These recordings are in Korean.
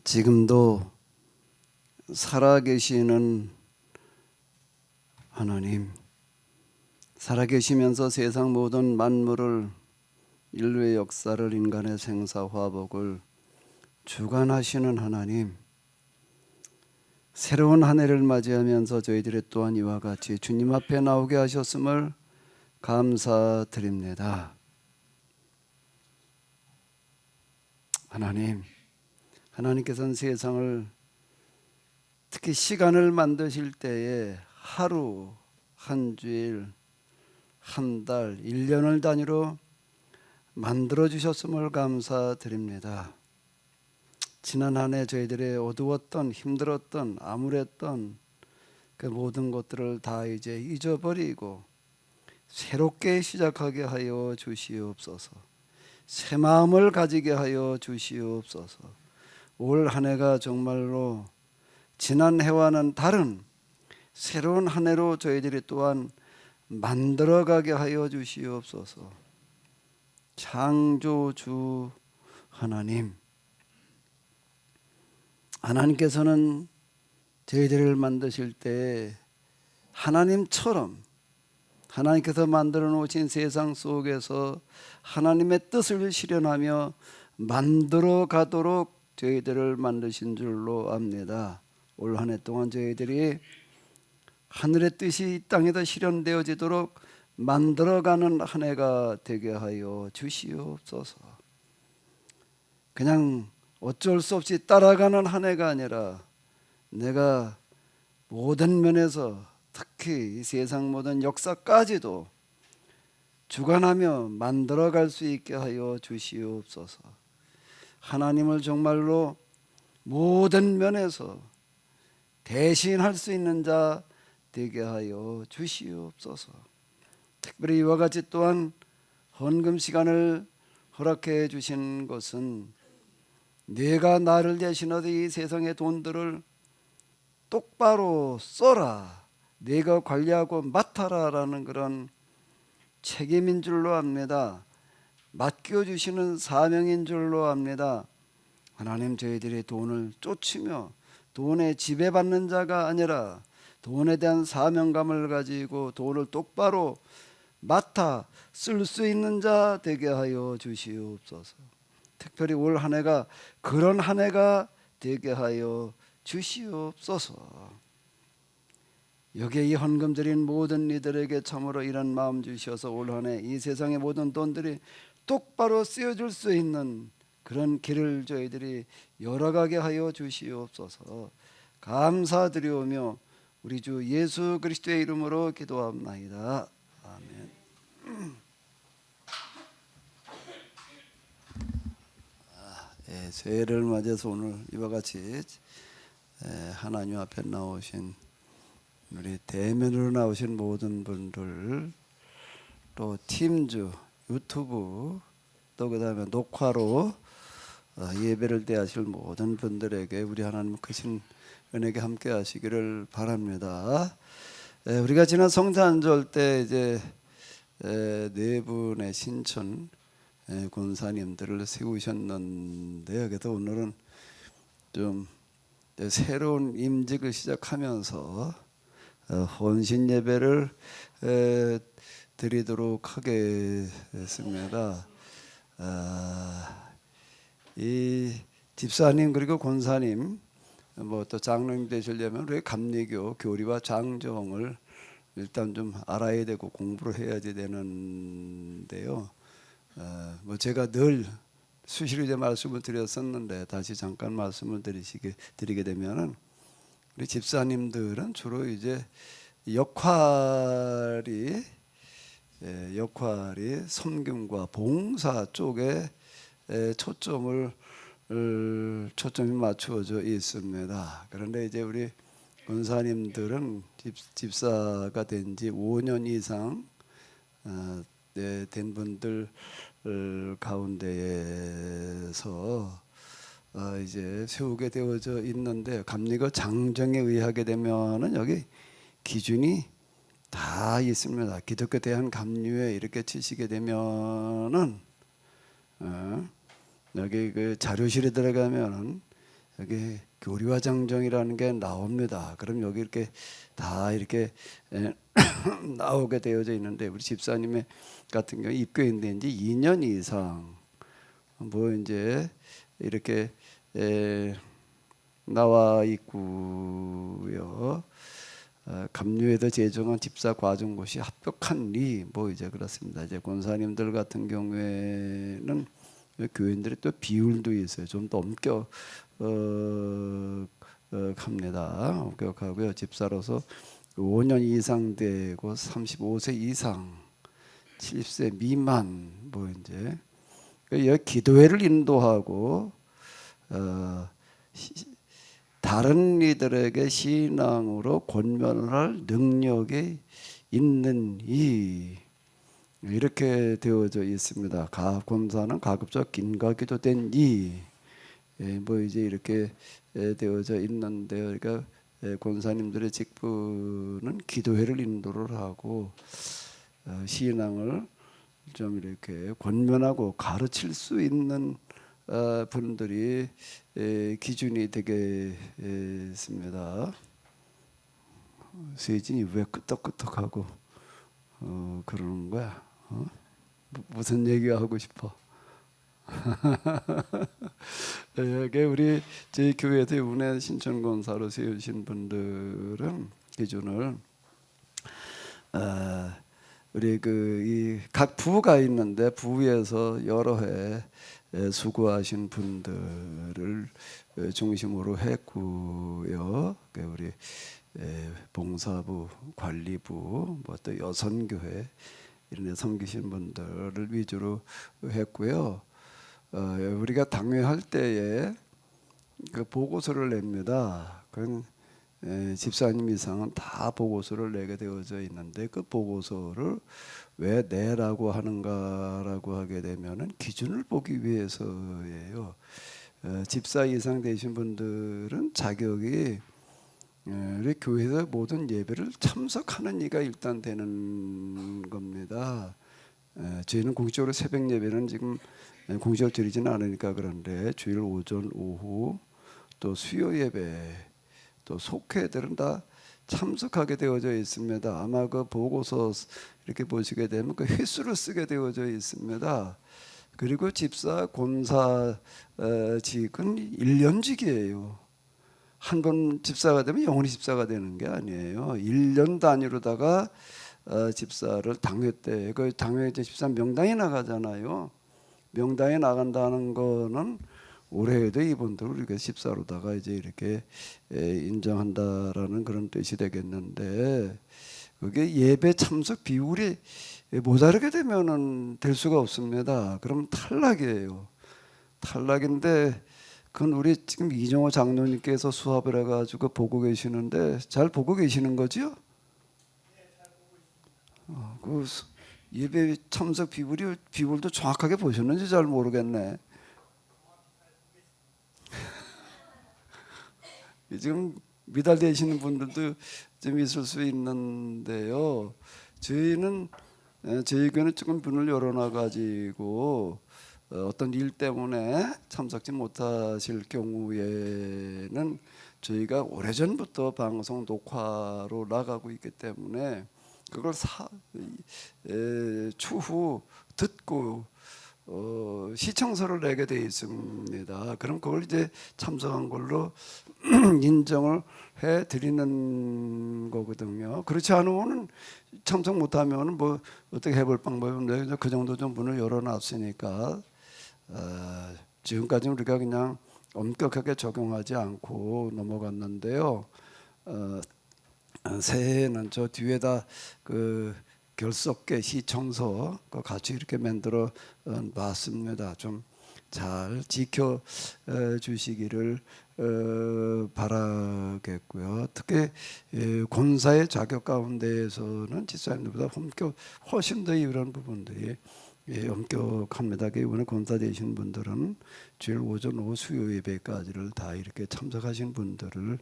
지금도 살아계시는 하나님, 살아계시면서 세상 모든 만물을, 인류의 역사를, 인간의 생사화복을 주관하시는 하나님, 새로운 한 해를 맞이하면서 저희들이 또한 이와 같이 주님 앞에 나오게 하셨음을 감사드립니다. 하나님께서는 세상을, 특히 시간을 만드실 때에 하루, 한 주일, 한 달, 1년을 단위로 만들어 주셨음을 감사드립니다. 지난 한 해 저희들의 어두웠던, 힘들었던, 암울했던 그 모든 것들을 다 이제 잊어버리고 새롭게 시작하게 하여 주시옵소서. 새 마음을 가지게 하여 주시옵소서. 올 한 해가 정말로 지난 해와는 다른 새로운 한 해로 저희들이 또한 만들어가게 하여 주시옵소서. 창조주 하나님께서는 저희들을 만드실 때 하나님처럼 하나님께서 만들어 놓으신 세상 속에서 하나님의 뜻을 실현하며 만들어 가도록 저희들을 만드신 줄로 압니다. 올 한 해 동안 저희들이 하늘의 뜻이 이 땅에도 실현되어지도록 만들어가는 한 해가 되게 하여 주시옵소서. 그냥 어쩔 수 없이 따라가는 한 해가 아니라 내가 모든 면에서, 특히 이 세상 모든 역사까지도 주관하며 만들어갈 수 있게 하여 주시옵소서. 하나님을 정말로 모든 면에서 대신할 수 있는 자 되게 하여 주시옵소서. 특별히 이와 같이 또한 헌금 시간을 허락해 주신 것은 네가 나를 대신하여 이 세상의 돈들을 똑바로 써라, 네가 관리하고 맡아라 라는 그런 책임인 줄로 압니다. 맡겨주시는 사명인 줄로 압니다. 하나님, 저희들이 돈을 쫓으며 돈에 지배받는 자가 아니라 돈에 대한 사명감을 가지고 돈을 똑바로 맡아 쓸 수 있는 자 되게 하여 주시옵소서. 특별히 올 한 해가 그런 한 해가 되게 하여 주시옵소서. 여기에 이 헌금 드린 모든 이들에게 참으로 이런 마음 주셔서 올 한 해 이 세상의 모든 돈들이 똑바로 쓰여질 수 있는 그런 길을 저희들이 열어가게 하여 주시옵소서. 감사드리오며 우리 주 예수 그리스도의 이름으로 기도합나이다. 아멘. 새해를 맞아서 오늘 이와 같이 하나님 앞에 나오신 우리 대면으로 나오신 모든 분들, 또 팀즈, 유튜브, 또 그 다음에 녹화로 예배를 대하실 모든 분들에게 우리 하나님 크신 은혜가 함께 하시기를 바랍니다. 우리가 지난 성탄절 때 이제 네 분의 신천 권사님들을 세우셨는데요. 그래서 오늘은 좀 새로운 임직을 시작하면서 헌신 예배를 드리도록 하겠습니다. 이 집사님 그리고 권사님 뭐 또 장로님 되시려면 우리 감리교 교리와 장정을 일단 좀 알아야 되고 공부를 해야지 되는데요. 뭐 제가 늘 수시로 이제 말씀을 드렸었는데 다시 잠깐 말씀을 드리게 되면은 우리 집사님들은 주로 이제 역할이 섬김과 봉사 쪽에 초점이 맞추어져 있습니다. 그런데 이제 우리 권사님들은 집사가 된 지 5년 이상 된 분들 가운데에서 이제 세우게 되어져 있는데, 감리교 장정에 의하게 되면은 여기 기준이 다 있습니다. 기독교 대한 감리회 이렇게 치시게 되면은 여기 그 자료실에 들어가면은 여기 교리와 장정이라는 게 나옵니다. 그럼 여기 이렇게 다 이렇게 나오게 되어져 있는데 우리 집사님의 같은 경우 입교인데 이제 2년 이상 뭐 이제 이렇게 나와 있고요. 감류에도 제정한 집사 과정고시 합격한 리 뭐 이제 그렇습니다. 이제 권사님들 같은 경우에는 교인들이 또 비율도 있어요. 좀 더 합니다. 엄격하고요. 집사로서 5년 이상 되고 35세 이상, 70세 미만 뭐 이제 기도회를 인도하고 다른 이들에게 신앙으로 권면할 능력이 있는 이 이렇게 되어져 있습니다. 권사는 가급적 인가기도 된 이 뭐 이제 이렇게 되어져 있는데요. 그러니까 권사님들의 직분은 기도회를 인도를 하고 신앙을 좀 이렇게 권면하고 가르칠 수 있는 분들이 기준이 되겠습니다. 세진이 왜 끄떡끄떡하고 그러는 거야? 무슨 얘기가 하고 싶어? 여기 우리 저희 교회에서 이번에 신천권사로 세우신 분들은 기준을 우리 그 각 부가 있는데 부에서 여러 해 수고하신 분들을 중심으로 했고요. 우리 봉사부, 관리부, 뭐 또 여선교회 이런 데 섬기신 분들을 위주로 했고요. 우리가 당회할 때에 그 보고서를 냅니다. 그건 집사님 이상은 다 보고서를 내게 되어져 있는데 그 보고서를 왜 내라고 하는가라고 하게 되면은 기준을 보기 위해서예요. 집사 이상 되신 분들은 자격이 우리 교회에서 모든 예배를 참석하는 이가 일단 되는 겁니다. 저희는 공식적으로 새벽 예배는 지금 공식적으로 드리지는 않으니까 그런데 주일 오전 오후 또 수요 예배 또 속회들은 다 참석하게 되어져 있습니다. 아마 그 보고서 이렇게 보시게 되면 그 횟수를 쓰게 되어져 있습니다. 그리고 집사 권사직은 1년직이에요. 한 번 집사가 되면 영원히 집사가 되는 게 아니에요. 1년 단위로다가 집사를 당회 때 그 당회 때 집사 명단이 나가잖아요. 명단에 나간다는 거는 올해에도 이분들 우리가 집사로다가 이제 이렇게 인정한다라는 그런 뜻이 되겠는데 그게 예배 참석 비율이 모자르게 되면은 될 수가 없습니다. 그럼 탈락이에요. 탈락인데 그건 우리 지금 이정호 장로님께서 수합을 해가지고 보고 계시는데 잘 보고 계시는 거죠? 그 예배 참석 비율도 정확하게 보셨는지 잘 모르겠네. 지금 미달되시는 분들도 좀 있을 수 있는데요. 저희는 저희 교회는 조금 문을 열어놔 가지고 어떤 일 때문에 참석지 못하실 경우에는 저희가 오래전부터 방송 녹화로 나가고 있기 때문에 그걸 추후 듣고 시청서를 내게 돼 있습니다. 그럼 그걸 이제 참석한 걸로 인정을 해 드리는 거거든요. 그렇지 않으면은 참석 못하면은 뭐 어떻게 해볼 방법이 없는데 그 정도 좀 문을 열어놨으니까 지금까지는 우리가 그냥 엄격하게 적용하지 않고 넘어갔는데요. 새해에는 저 뒤에다 그 결석계 시청서 같이 이렇게 만들어 놨습니다. 좀 잘 지켜 주시기를 바라겠고요. 특히 권사의 자격 가운데에서는 집사님들보다 훨씬 더 이런 부분들이 엄격합니다. 이번에 권사 되신 분들은 주일 오전 오후 수요 예배까지를 다 이렇게 참석하신 분들을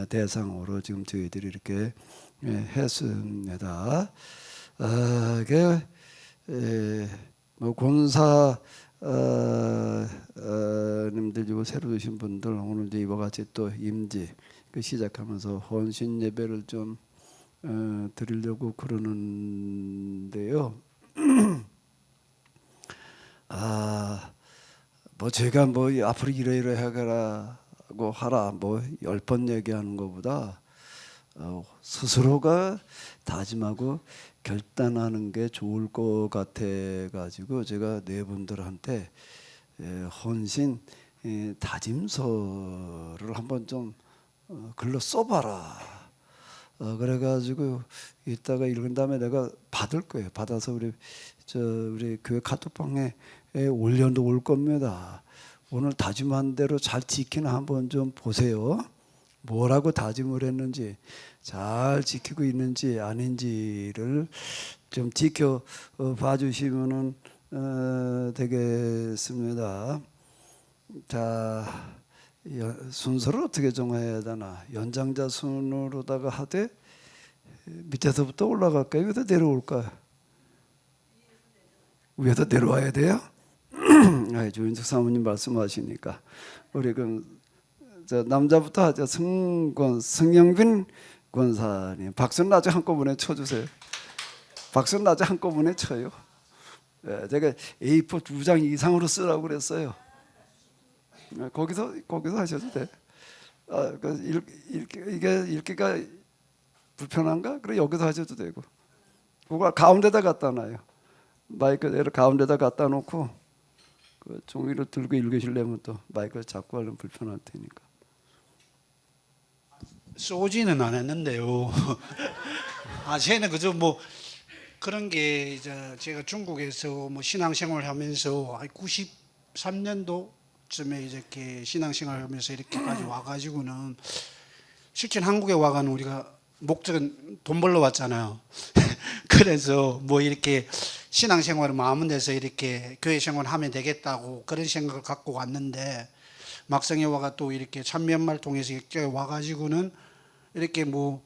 대상으로 지금 저희들이 이렇게 했습니다. 뭐 권사 님들 새로 오신 분들 오늘 이제 이와 같이 또 임지 시작하면서 헌신 예배를 좀 드리려고 그러는데요. 뭐 제가 뭐 앞으로 이러이러 해가라고 하라 뭐 10번 얘기하는 것보다 스스로가 다짐하고 결단하는 게 좋을 것 같아 가지고 제가 네 분들한테 헌신 다짐서를 한번 좀 글로 써봐라. 그래가지고 이따가 읽은 다음에 내가 받을 거예요. 받아서 우리 교회 카톡방에 올려놓을 겁니다. 오늘 다짐한 대로 잘 지키나 한번 좀 보세요. 뭐라고 다짐을 했는지 잘 지키고 있는지 아닌지를 좀 지켜봐 주시면은 되겠습니다. 자, 순서를 어떻게 정해야 되나? 연장자 순으로다가 하되 밑에서부터 올라갈까요? 위에서 내려올까요? 위에서 내려와야 돼요? 조인숙 사모님 말씀하시니까 우리 남자부터 하죠. 승영빈 권사님 박수는 아주 한꺼번에 쳐주세요. 박수는 아주 한꺼번에 쳐요. 제가 A4 2장 이상으로 쓰라고 그랬어요. 거기서 하셔도 돼. 이게 읽기가 불편한가? 그래 여기서 하셔도 되고. 그걸 가운데다 갖다 놔요. 마이크를 가운데다 갖다 놓고 그 종이를 들고 읽으시려면 또 마이크를 잡고 하려면 불편할 테니까. 쏘지는 않았는데요. 쟤는 그저 뭐 그런 게 이제 제가 중국에서 뭐 신앙생활을 하면서 93년도쯤에 이렇게 신앙생활을 하면서 이렇게까지 와가지고는 실제 한국에 와가는 우리가 목적은 돈 벌러 왔잖아요. 그래서 뭐 이렇게 신앙생활을 마음은 돼서 이렇게 교회 생활하면 되겠다고 그런 생각을 갖고 왔는데 막상에 와가 또 이렇게 참여연말 통해서 이렇게 와가지고는 이렇게 뭐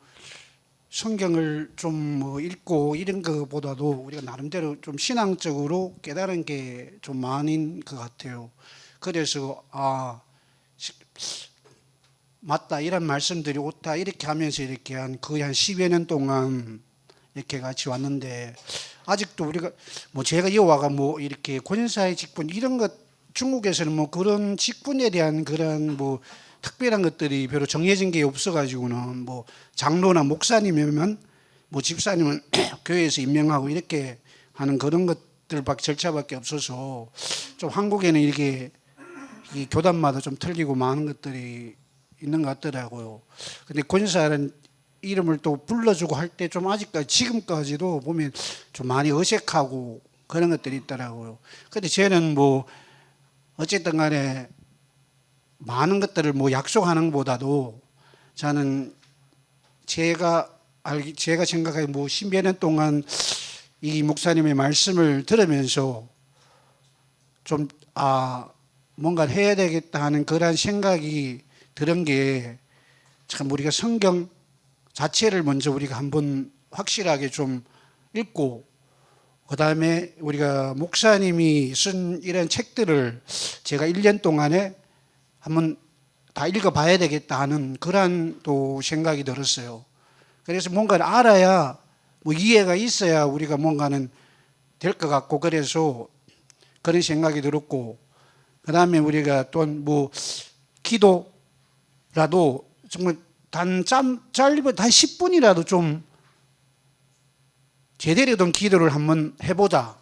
성경을 좀 뭐 읽고 이런 것보다도 우리가 나름대로 좀 신앙적으로 깨달은 게 좀 많은 것 같아요. 그래서 맞다 이런 말씀들이 옳다 이렇게 하면서 이렇게 거의 한 10여 년 동안 이렇게 같이 왔는데 아직도 우리가 뭐 제가 이어와가 뭐 이렇게 권사의 직분 이런 것 중국에서는 뭐 그런 직분에 대한 그런 뭐 특별한 것들이 별로 정해진 게 없어가지고는 뭐 장로나 목사님이면 뭐 집사님은 교회에서 임명하고 이렇게 하는 그런 것들밖에 절차밖에 없어서 좀 한국에는 이렇게 이 교단마다 좀 틀리고 많은 것들이 있는 것 같더라고요. 근데 권사라는 이름을 또 불러주고 할 때 좀 아직까지 지금까지도 보면 좀 많이 어색하고 그런 것들이 있더라고요. 근데 저는 뭐 어쨌든 간에 많은 것들을 뭐 약속하는 것보다도 저는 제가 생각하기에 뭐 10여 년 동안 이 목사님의 말씀을 들으면서 좀 뭔가 해야 되겠다 하는 그런 생각이 들은 게 참 우리가 성경 자체를 먼저 우리가 한번 확실하게 좀 읽고 그 다음에 우리가 목사님이 쓴 이런 책들을 제가 1년 동안에 한번 다 읽어봐야 되겠다 하는 그런 또 생각이 들었어요. 그래서 뭔가를 알아야 뭐 이해가 있어야 우리가 뭔가는 될 것 같고 그래서 그런 생각이 들었고 그 다음에 우리가 또 뭐 기도라도 정말 짧은 단 10분이라도 좀 제대로 된 기도를 한번 해보자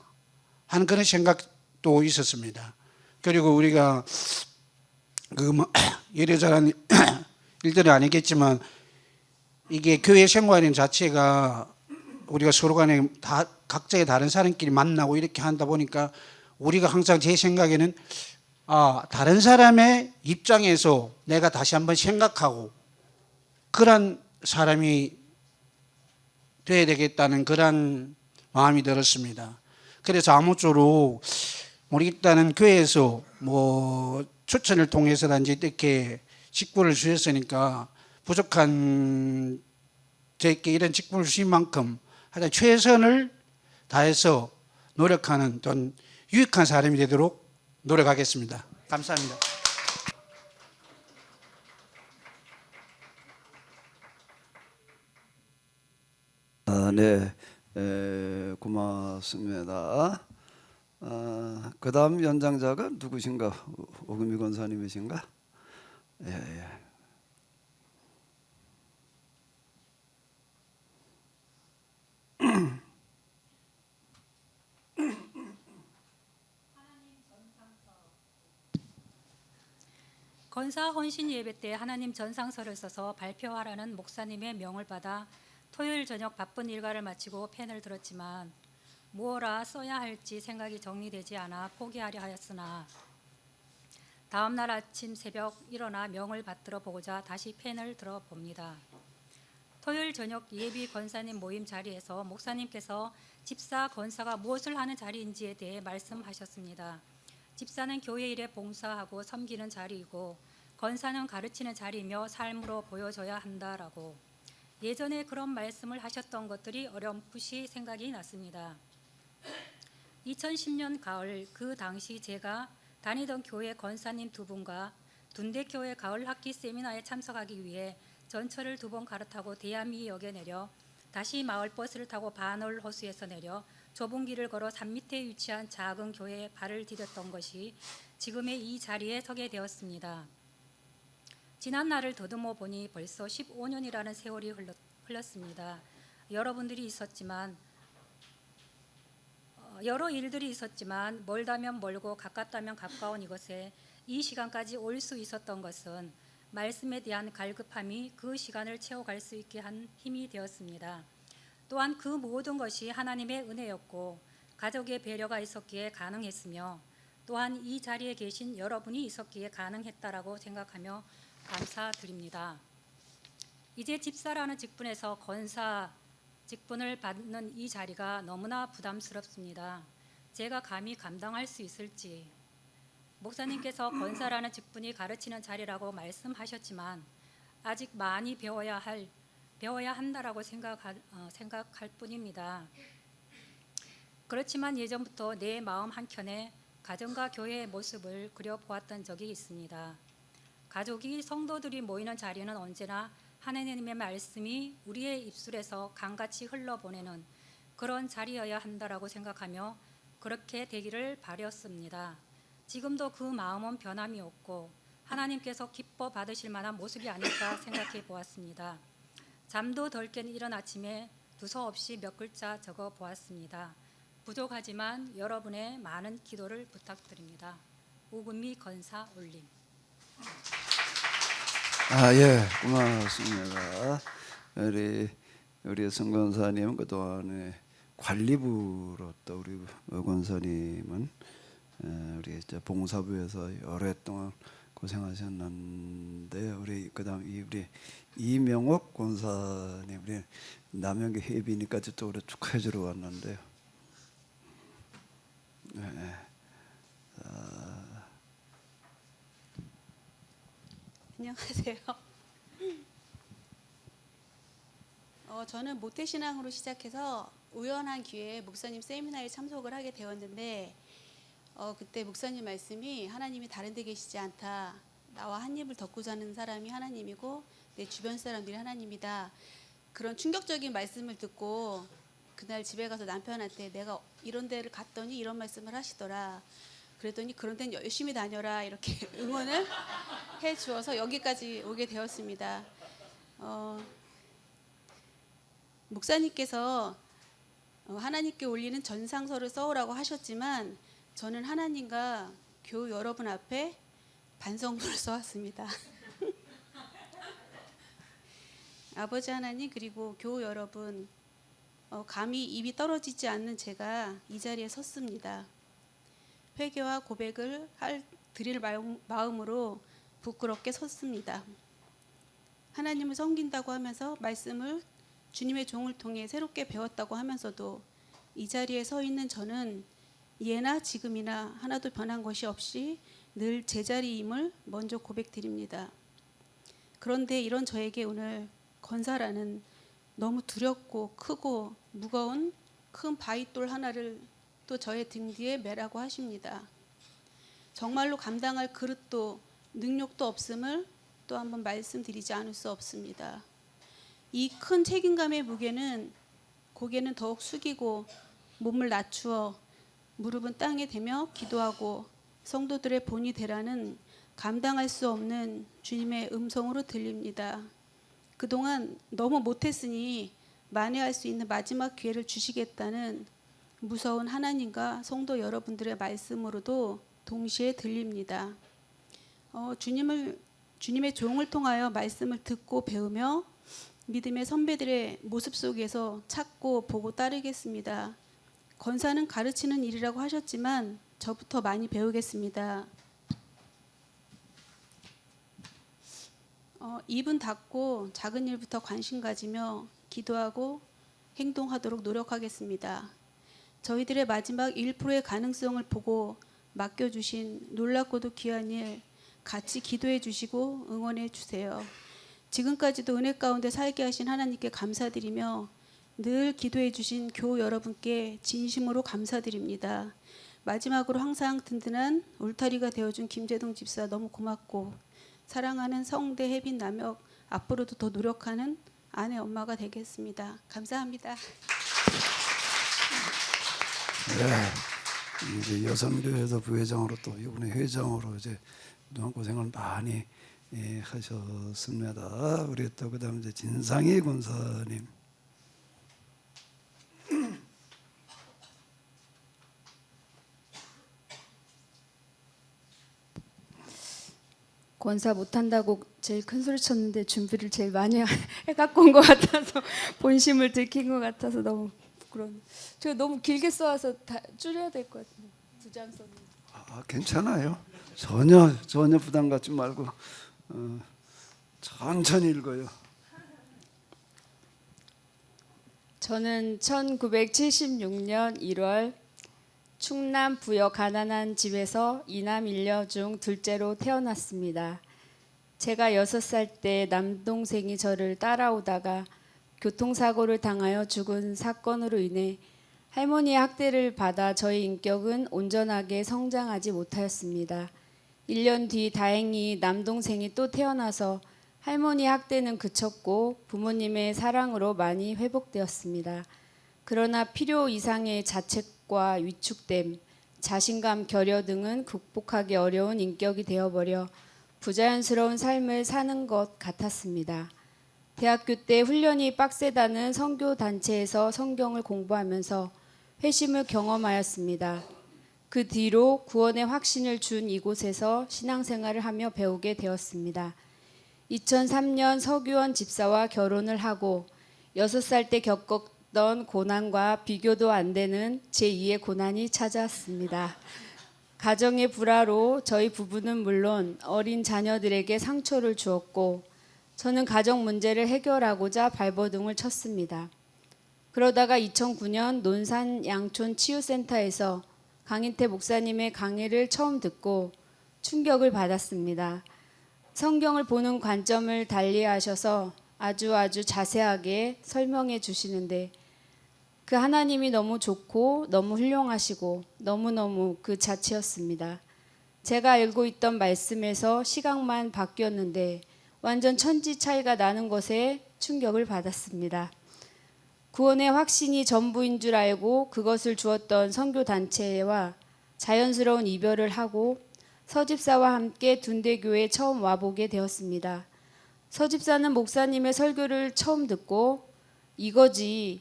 하는 그런 생각도 있었습니다. 그리고 우리가 이래저래 일들은 아니겠지만 이게 교회 생활인 자체가 우리가 서로 간에 다 각자의 다른 사람끼리 만나고 이렇게 한다 보니까 우리가 항상 제 생각에는 다른 사람의 입장에서 내가 다시 한번 생각하고 그런 사람이 돼야 되겠다는 그런 마음이 들었습니다. 그래서 아무쪼록 우리 일단은 교회에서 뭐 추천을 통해서든지 이렇게 직분을 주셨으니까 부족한 저에게 이런 직분을 주신 만큼 하여튼 최선을 다해서 노력하는 또 유익한 사람이 되도록 노력하겠습니다. 감사합니다. 네, 고맙습니다. 그다음 연장자가 누구신가? 오금희 권사님이신가? 예, 예. 건사 헌신 예배 때 하나님 전상서를 써서 발표하라는 목사님의 명을 받아 토요일 저녁 바쁜 일과를 마치고 펜을 들었지만 무엇라 써야 할지 생각이 정리되지 않아 포기하려 하였으나 다음 날 아침 새벽 일어나 명을 받들어 보고자 다시 펜을 들어 봅니다. 토요일 저녁 예비 권사님 모임 자리에서 목사님께서 집사 권사가 무엇을 하는 자리인지에 대해 말씀하셨습니다. 집사는 교회 일에 봉사하고 섬기는 자리이고 권사는 가르치는 자리이며 삶으로 보여줘야 한다라고 예전에 그런 말씀을 하셨던 것들이 어렴풋이 생각이 났습니다. 2010년 가을 그 당시 제가 다니던 교회 권사님 두 분과 둔대교회 가을 학기 세미나에 참석하기 위해 전철을 2번 갈아타고 대야미역에 내려 다시 마을버스를 타고 반월 호수에서 내려 좁은 길을 걸어 산 밑에 위치한 작은 교회에 발을 디뎠던 것이 지금의 이 자리에 서게 되었습니다. 지난 날을 더듬어 보니 벌써 15년이라는 세월이 흘렀습니다. 여러분들이 있었지만 여러 일들이 있었지만 멀다면 멀고 가깝다면 가까운 이곳에 이 시간까지 올 수 있었던 것은 말씀에 대한 갈급함이 그 시간을 채워갈 수 있게 한 힘이 되었습니다. 또한 그 모든 것이 하나님의 은혜였고 가족의 배려가 있었기에 가능했으며 또한 이 자리에 계신 여러분이 있었기에 가능했다라고 생각하며 감사드립니다. 이제 집사라는 직분에서 권사 직분을 받는 이 자리가 너무나 부담스럽습니다. 제가 감히 감당할 수 있을지. 목사님께서 권사라는 직분이 가르치는 자리라고 말씀하셨지만 아직 많이 배워야 한다라고 생각할 뿐입니다. 그렇지만 예전부터 내 마음 한켠에 가정과 교회의 모습을 그려보았던 적이 있습니다. 가족이 성도들이 모이는 자리는 언제나 하나님의 말씀이 우리의 입술에서 강같이 흘러보내는 그런 자리여야 한다라고 생각하며 그렇게 되기를 바랬습니다. 지금도 그 마음은 변함이 없고 하나님께서 기뻐 받으실 만한 모습이 아닐까 생각해 보았습니다. 잠도 덜 깬 이른 아침에 두서없이 몇 글자 적어 보았습니다. 부족하지만 여러분의 많은 기도를 부탁드립니다. 오금희 권사 올림. 예, 고맙습니다. 우리 성권사님 그동안에 관리부로 또 우리 권사님은 우리 봉사부에서 오랫동안 고생하셨는데 우리 그다음 우리 이명옥 권사님 우리 남양주 해비니까지 또 우리 축하해주러 왔는데요. 네. 안녕하세요. 저는 모태신앙으로 시작해서 우연한 기회에 목사님 세미나에 참석을 하게 되었는데 그때 목사님 말씀이 하나님이 다른 데 계시지 않다. 나와 한 입을 덮고 자는 사람이 하나님이고 내 주변 사람들이 하나님이다. 그런 충격적인 말씀을 듣고 그날 집에 가서 남편한테 내가 이런 데를 갔더니 이런 말씀을 하시더라. 그랬더니 그런 데는 열심히 다녀라 이렇게 응원을 해주어서 여기까지 오게 되었습니다. 목사님께서 하나님께 올리는 전상서를 써오라고 하셨지만 저는 하나님과 교우 여러분 앞에 반성문을 써왔습니다. 아버지 하나님 그리고 교우 여러분 감히 입이 떨어지지 않는 제가 이 자리에 섰습니다. 회개와 고백을 드릴 마음으로 부끄럽게 섰습니다. 하나님을 섬긴다고 하면서 말씀을 주님의 종을 통해 새롭게 배웠다고 하면서도 이 자리에 서 있는 저는 예나 지금이나 하나도 변한 것이 없이 늘 제자리임을 먼저 고백드립니다. 그런데 이런 저에게 오늘 권사라는 너무 두렵고 크고 무거운 큰 바위돌 하나를 또 저의 등 뒤에 매라고 하십니다. 정말로 감당할 그릇도 능력도 없음을 또 한번 말씀드리지 않을 수 없습니다. 이 큰 책임감의 무게는 고개는 더욱 숙이고 몸을 낮추어 무릎은 땅에 대며 기도하고 성도들의 본이 되라는 감당할 수 없는 주님의 음성으로 들립니다. 그동안 너무 못했으니 만회할 수 있는 마지막 기회를 주시겠다는 무서운 하나님과 성도 여러분들의 말씀으로도 동시에 들립니다. 주님의 종을 통하여 말씀을 듣고 배우며 믿음의 선배들의 모습 속에서 찾고 보고 따르겠습니다. 권사는 가르치는 일이라고 하셨지만 저부터 많이 배우겠습니다. 입은 닫고 작은 일부터 관심 가지며 기도하고 행동하도록 노력하겠습니다. 저희들의 마지막 1%의 가능성을 보고 맡겨주신 놀랍고도 귀한 일 같이 기도해 주시고 응원해 주세요. 지금까지도 은혜 가운데 살게 하신 하나님께 감사드리며 늘 기도해 주신 교우 여러분께 진심으로 감사드립니다. 마지막으로 항상 든든한 울타리가 되어준 김재동 집사 너무 고맙고 사랑하는 성대 혜빈 남혁 앞으로도 더 노력하는 아내 엄마가 되겠습니다. 감사합니다. 네, 이제 여성교회에서 부회장으로 또 이번에 회장으로 이제 그동안 고생을 많이 하셨습니다. 우리 또 그다음 이제 진상희 권사님. 권사 못한다고 제일 큰 소리 쳤는데 준비를 제일 많이 해갖고 온 것 같아서 본심을 들킨 것 같아서 너무 부끄러운. 제가 너무 길게 써와서 다 줄여야 될 것 같아요. 2장 썼는데. 괜찮아요. 전혀 부담 갖지 말고 천천히 읽어요. 저는 1976년 1월 충남 부여 가난한 집에서 이남 일녀 중 둘째로 태어났습니다. 제가 6살 때 남동생이 저를 따라오다가 교통사고를 당하여 죽은 사건으로 인해 할머니의 학대를 받아 저의 인격은 온전하게 성장하지 못하였습니다. 1년 뒤 다행히 남동생이 또 태어나서 할머니 학대는 그쳤고 부모님의 사랑으로 많이 회복되었습니다. 그러나 필요 이상의 자책과 위축됨, 자신감 결여 등은 극복하기 어려운 인격이 되어버려 부자연스러운 삶을 사는 것 같았습니다. 대학교 때 훈련이 빡세다는 선교 단체에서 성경을 공부하면서 회심을 경험하였습니다. 그 뒤로 구원의 확신을 준 이곳에서 신앙생활을 하며 배우게 되었습니다. 2003년 서규원 집사와 결혼을 하고 6살 때 겪었던 고난과 비교도 안 되는 제2의 고난이 찾아왔습니다. 가정의 불화로 저희 부부는 물론 어린 자녀들에게 상처를 주었고 저는 가정 문제를 해결하고자 발버둥을 쳤습니다. 그러다가 2009년 논산 양촌 치유센터에서 강인태 목사님의 강의를 처음 듣고 충격을 받았습니다. 성경을 보는 관점을 달리하셔서 아주 자세하게 설명해 주시는데 그 하나님이 너무 좋고 너무 훌륭하시고 너무너무 그 자체였습니다. 제가 알고 있던 말씀에서 시각만 바뀌었는데 완전 천지 차이가 나는 것에 충격을 받았습니다. 구원의 확신이 전부인 줄 알고 그것을 주었던 선교단체와 자연스러운 이별을 하고 서집사와 함께 둔대교회에 처음 와보게 되었습니다. 서집사는 목사님의 설교를 처음 듣고 이거지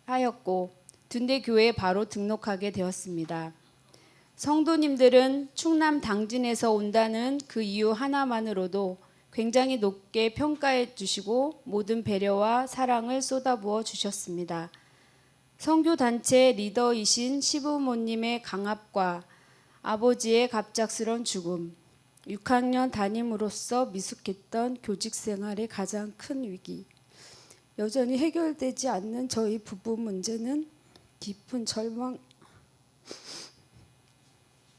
하였고 둔대교회에 바로 등록하게 되었습니다. 성도님들은 충남 당진에서 온다는 그 이유 하나만으로도 굉장히 높게 평가해 주시고 모든 배려와 사랑을 쏟아부어 주셨습니다. 선교단체 리더이신 시부모님의 강압과 아버지의 갑작스런 죽음, 6학년 담임으로서 미숙했던 교직 생활의 가장 큰 위기, 여전히 해결되지 않는 저희 부부 문제는 깊은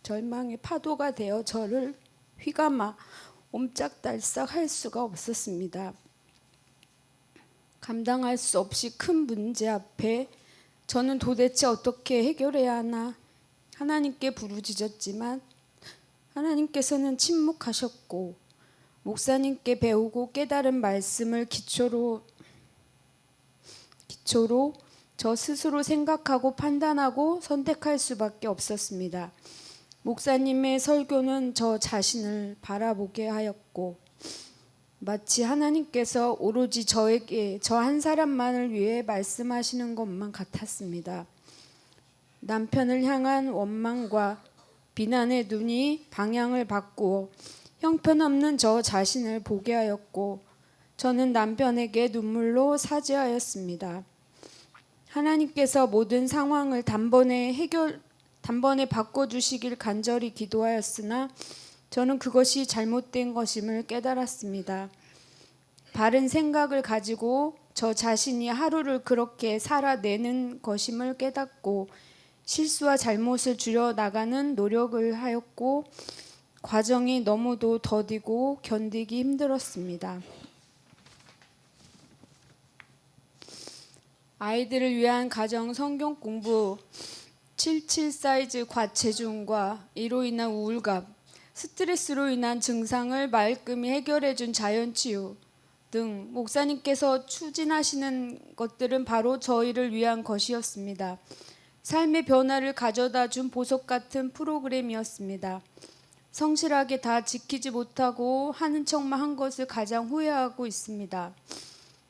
절망의 파도가 되어 저를 휘감아 옴짝달싹 할 수가 없었습니다. 감당할 수 없이 큰 문제 앞에 저는 도대체 어떻게 해결해야 하나 하나님께 부르짖었지만 하나님께서는 침묵하셨고 목사님께 배우고 깨달은 말씀을 기초로 저 스스로 생각하고 판단하고 선택할 수밖에 없었습니다. 목사님의 설교는 저 자신을 바라보게 하였고 마치 하나님께서 오로지 저에게 저 한 사람만을 위해 말씀하시는 것만 같았습니다. 남편을 향한 원망과 비난의 눈이 방향을 바꾸어 형편없는 저 자신을 보게 하였고 저는 남편에게 눈물로 사죄하였습니다. 하나님께서 모든 상황을 단번에 바꿔주시길 간절히 기도하였으나 저는 그것이 잘못된 것임을 깨달았습니다. 바른 생각을 가지고 저 자신이 하루를 그렇게 살아내는 것임을 깨닫고 실수와 잘못을 줄여나가는 노력을 하였고 과정이 너무도 더디고 견디기 힘들었습니다. 아이들을 위한 가정 성경 공부, 77 사이즈 과체중과 이로 인한 우울감, 스트레스로 인한 증상을 말끔히 해결해준 자연치유 등 목사님께서 추진하시는 것들은 바로 저희를 위한 것이었습니다. 삶의 변화를 가져다 준 보석 같은 프로그램이었습니다. 성실하게 다 지키지 못하고 하는 척만 한 것을 가장 후회하고 있습니다.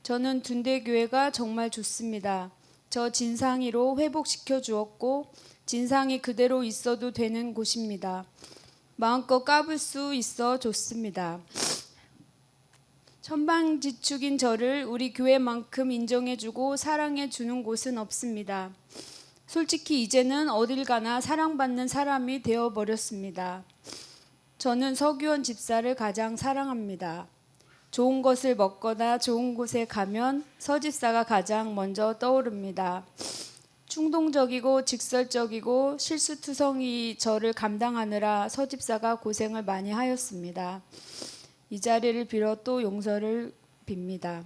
저는 둔대교회가 정말 좋습니다. 저 진상이로 회복시켜 주었고 진상이 그대로 있어도 되는 곳입니다. 마음껏 까불 수 있어 좋습니다. 천방지축인 저를 우리 교회만큼 인정해주고 사랑해주는 곳은 없습니다. 솔직히 이제는 어딜 가나 사랑받는 사람이 되어버렸습니다. 저는 서규원 집사를 가장 사랑합니다. 좋은 것을 먹거나 좋은 곳에 가면 서 집사가 가장 먼저 떠오릅니다. 충동적이고 직설적이고 실수투성이 저를 감당하느라 서 집사가 고생을 많이 하였습니다. 이 자리를 빌어 또 용서를 빕니다.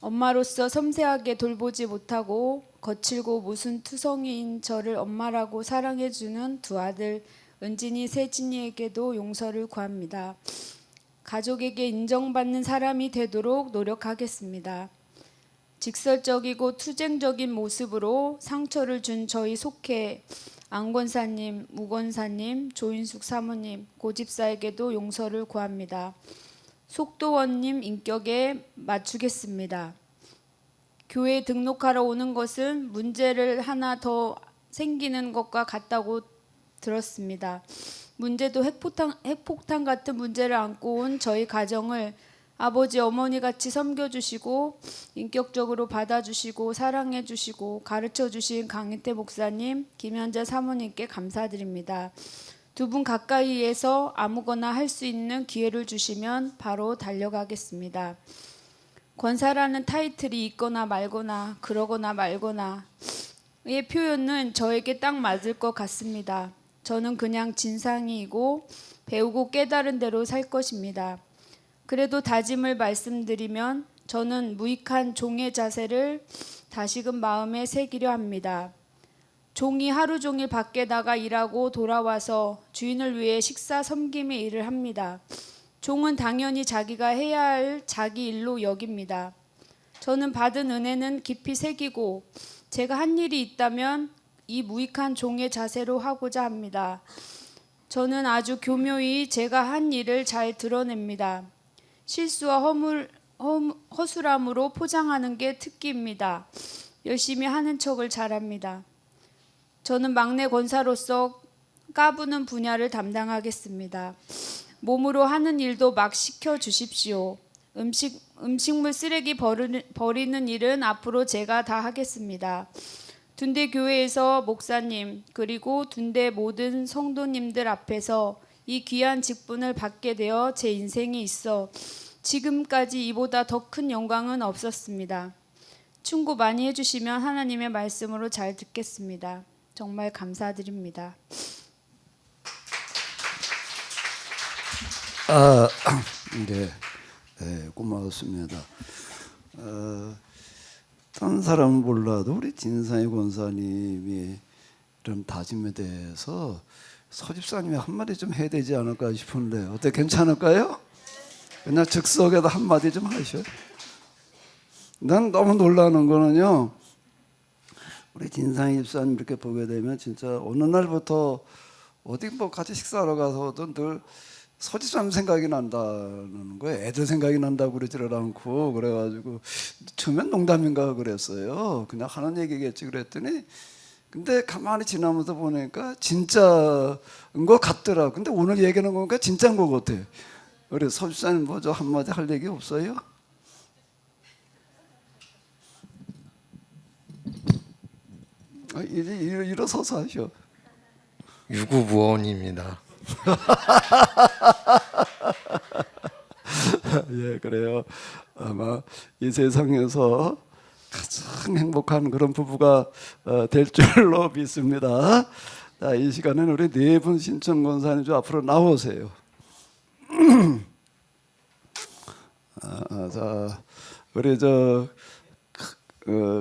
엄마로서 섬세하게 돌보지 못하고 거칠고 무슨 투성이인 저를 엄마라고 사랑해주는 두 아들 은진이, 세진이에게도 용서를 구합니다. 가족에게 인정받는 사람이 되도록 노력하겠습니다. 직설적이고 투쟁적인 모습으로 상처를 준 저희 속해 안 권사님, 우 권사님, 조인숙 사모님, 고집사에게도 용서를 구합니다. 속도원님 인격에 맞추겠습니다. 교회에 등록하러 오는 것은 문제를 하나 더 생기는 것과 같다고 들었습니다. 문제도 핵폭탄 같은 문제를 안고 온 저희 가정을 아버지 어머니 같이 섬겨주시고 인격적으로 받아주시고 사랑해주시고 가르쳐주신 강인태 목사님, 김현자 사모님께 감사드립니다. 두 분 가까이에서 아무거나 할 수 있는 기회를 주시면 바로 달려가겠습니다. 권사라는 타이틀이 있거나 말거나 그러거나 말거나의 표현은 저에게 딱 맞을 것 같습니다. 저는 그냥 진상이고 배우고 깨달은 대로 살 것입니다. 그래도 다짐을 말씀드리면 저는 무익한 종의 자세를 다시금 마음에 새기려 합니다. 종이 하루 종일 밖에 나가 일하고 돌아와서 주인을 위해 식사 섬김의 일을 합니다. 종은 당연히 자기가 해야 할 자기 일로 여깁니다. 저는 받은 은혜는 깊이 새기고 제가 한 일이 있다면 이 무익한 종의 자세로 하고자 합니다. 저는 아주 교묘히 제가 한 일을 잘 드러냅니다. 실수와 허술함으로 포장하는 게 특기입니다. 열심히 하는 척을 잘합니다. 저는 막내 권사로서 까부는 분야를 담당하겠습니다. 몸으로 하는 일도 막 시켜주십시오. 음식물 쓰레기 버리는 일은 앞으로 제가 다 하겠습니다. 둔대 교회에서 목사님 그리고 둔대 모든 성도님들 앞에서 이 귀한 직분을 받게 되어 제 인생에 있어 지금까지 이보다 더 큰 영광은 없었습니다. 충고 많이 해주시면 하나님의 말씀으로 잘 듣겠습니다. 정말 감사드립니다. 네, 고맙습니다. 다른 사람은 몰라도 우리 진상희 권사님이 이런 다짐에 대해서 서집사님이 한마디 좀 해야 되지 않을까 싶은데 어때, 괜찮을까요? 그냥 즉석에다 한마디 좀 하셔. 난 너무 놀라는 거는요, 우리 진상희 집사님 이렇게 보게 되면 진짜 어느 날부터 어디 뭐 같이 식사하러 가서도 늘 서집사님 생각이 난다는 거예요. 애들 생각이 난다고 그러지를 않고, 그래가지고 처음엔 농담인가 그랬어요. 그냥 하는 얘기겠지 그랬더니, 근데 가만히 지나면서 보니까 진짜인 것 같더라. 근데 오늘 얘기하는 거니까 진짜인 것 같아. 그래, 서집사님 뭐 저 한마디 할 얘기 없어요? 일어서서 하셔. 유구무원입니다. 예, 그래요. 아마 이 세상에서 가장 행복한 그런 부부가 될 줄로 믿습니다. 자, 이 시간에는 우리 네 분 신청 권사님 좀 앞으로 나오세요. 자, 우리 저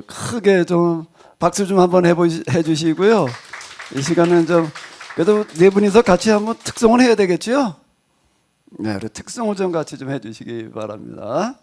크게 좀 박수 좀 한번 해주시고요. 이 시간은 좀 그래도 네 분이서 같이 한번 특송을 해야 되겠죠? 네, 우리 특송을 좀 같이 좀 해주시기 바랍니다.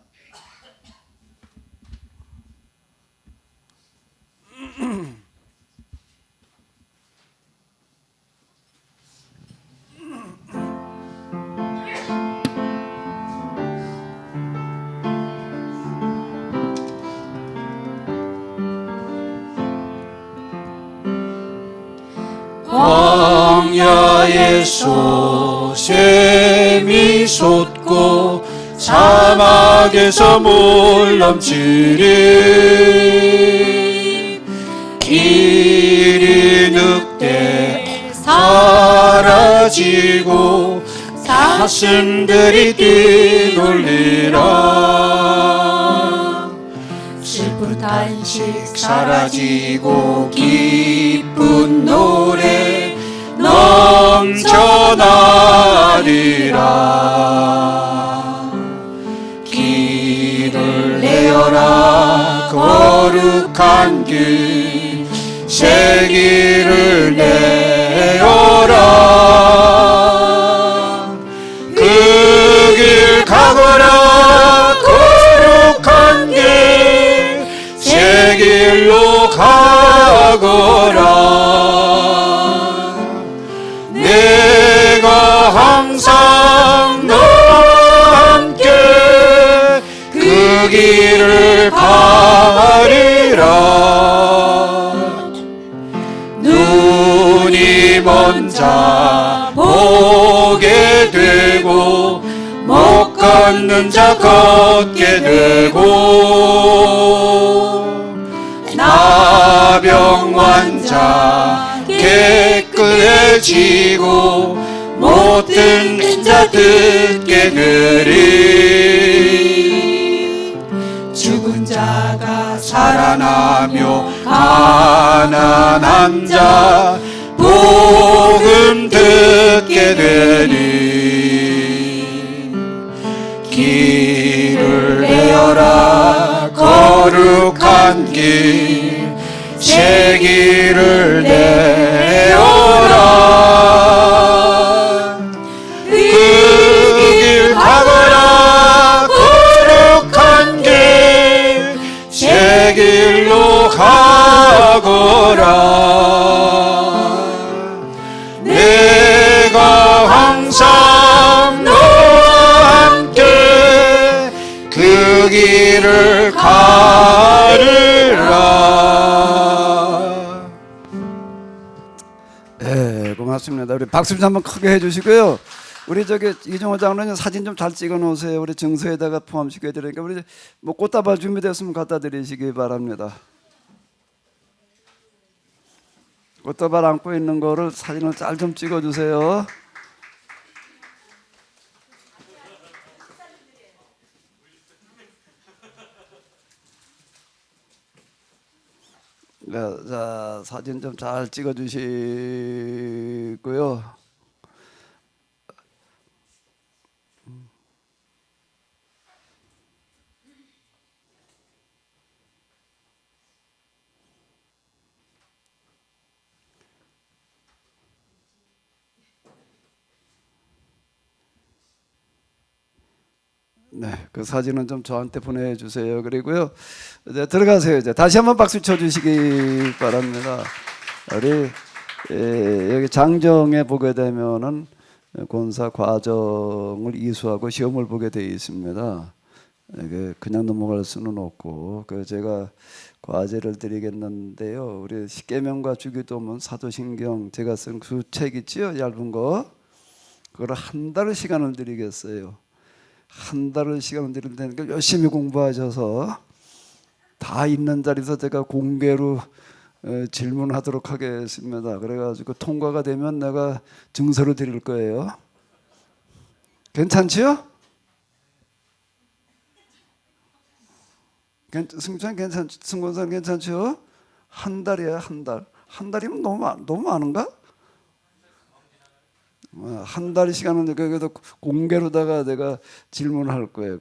광야에서 샘이 솟고 사막에서 물 넘치리 길이 늑대 사라지고 사슴들이 뛰놀리라 슬픈 탄식 사라지고 기쁜 노래 넘쳐나리라 길을 내어라 거룩한 길 새 길을 내어라 그 길 가거라 거룩한 길 새 길로 가거라 내가 항상 너와 함께 그 길을 가리라 눈이 먼 자 보게 되고 못 걷는 자 걷게 되고 나병 환자 깨끗해지고 못 듣는 자 듣게 되리 죽은 자가 살아나며 가난한 자 복음 듣게 되리 길을 내어라 거룩한 길 새 길을 내어라 그 길 가거라 거룩한 길 새 길로 가거라 내가 항상 너와 함께 그 길을 가리라. 네, 고맙습니다. 우리 박수 좀 한번 크게 해주시고요. 우리 저기 이종호 장로님 사진 좀 잘 찍어 놓으세요. 우리 증서에다가 포함시켜 드리니까 우리 뭐 꽃다발 준비됐으면 갖다 드리시기 바랍니다. 꽃다발 안고 있는 거를 사진을 잘 좀 찍어 주세요. 네, 자, 사진 좀 잘 찍어 주시고요. 네, 그 사진은 좀 저한테 보내주세요. 그리고요, 이제 들어가세요. 이제 다시 한번 박수 쳐주시기 바랍니다. 우리 여기 장정에 보게 되면은 권사 과정을 이수하고 시험을 보게 되어 있습니다. 이게 그냥 넘어갈 수는 없고, 그 제가 과제를 드리겠는데요. 우리 십계명과 주기도문, 사도신경 제가 쓴 그 책 있지요, 얇은 거. 그걸 한 달 시간을 드리겠어요. 한 달을 시간을 드릴 테니까 열심히 공부하셔서 다 있는 자리에서 제가 공개로 질문하도록 하겠습니다. 그래가지고 통과가 되면 내가 증서를 드릴 거예요. 괜찮지요? 승찬 승권선 괜찮죠? 한 달이에요, 한 달. 한 달이면 너무 많은가? 한 달 시간은 그래도 공개로다가 내가 질문할 거예요.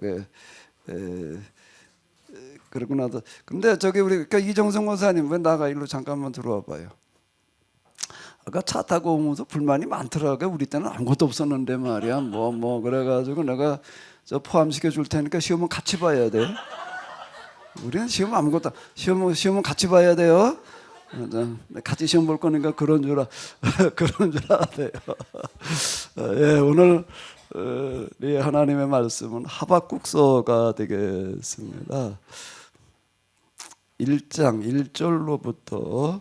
그러고 나서 근데 저기 우리 그러니까 이정성 권사님 왜 나가 일로 잠깐만 들어와 봐요. 아까 차 타고 오면서 불만이 많더라고요. 우리 때는 아무것도 없었는데 말이야. 뭐 그래가지고 내가 저 포함시켜 줄 테니까 시험은 같이 봐야 돼. 우리는 시험 아무것도 시험은 같이 봐야 돼요. 같이 시험 볼 거니까 그런 줄 알아요. 예, 오늘 우리 하나님의 말씀은 하박국서가 되겠습니다. 1장 1절로부터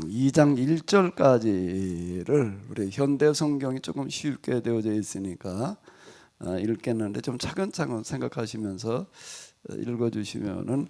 2장 1절까지를 우리 현대 성경이 조금 쉽게 되어져 있으니까 읽겠는데 좀 차근차근 생각하시면서 읽어주시면은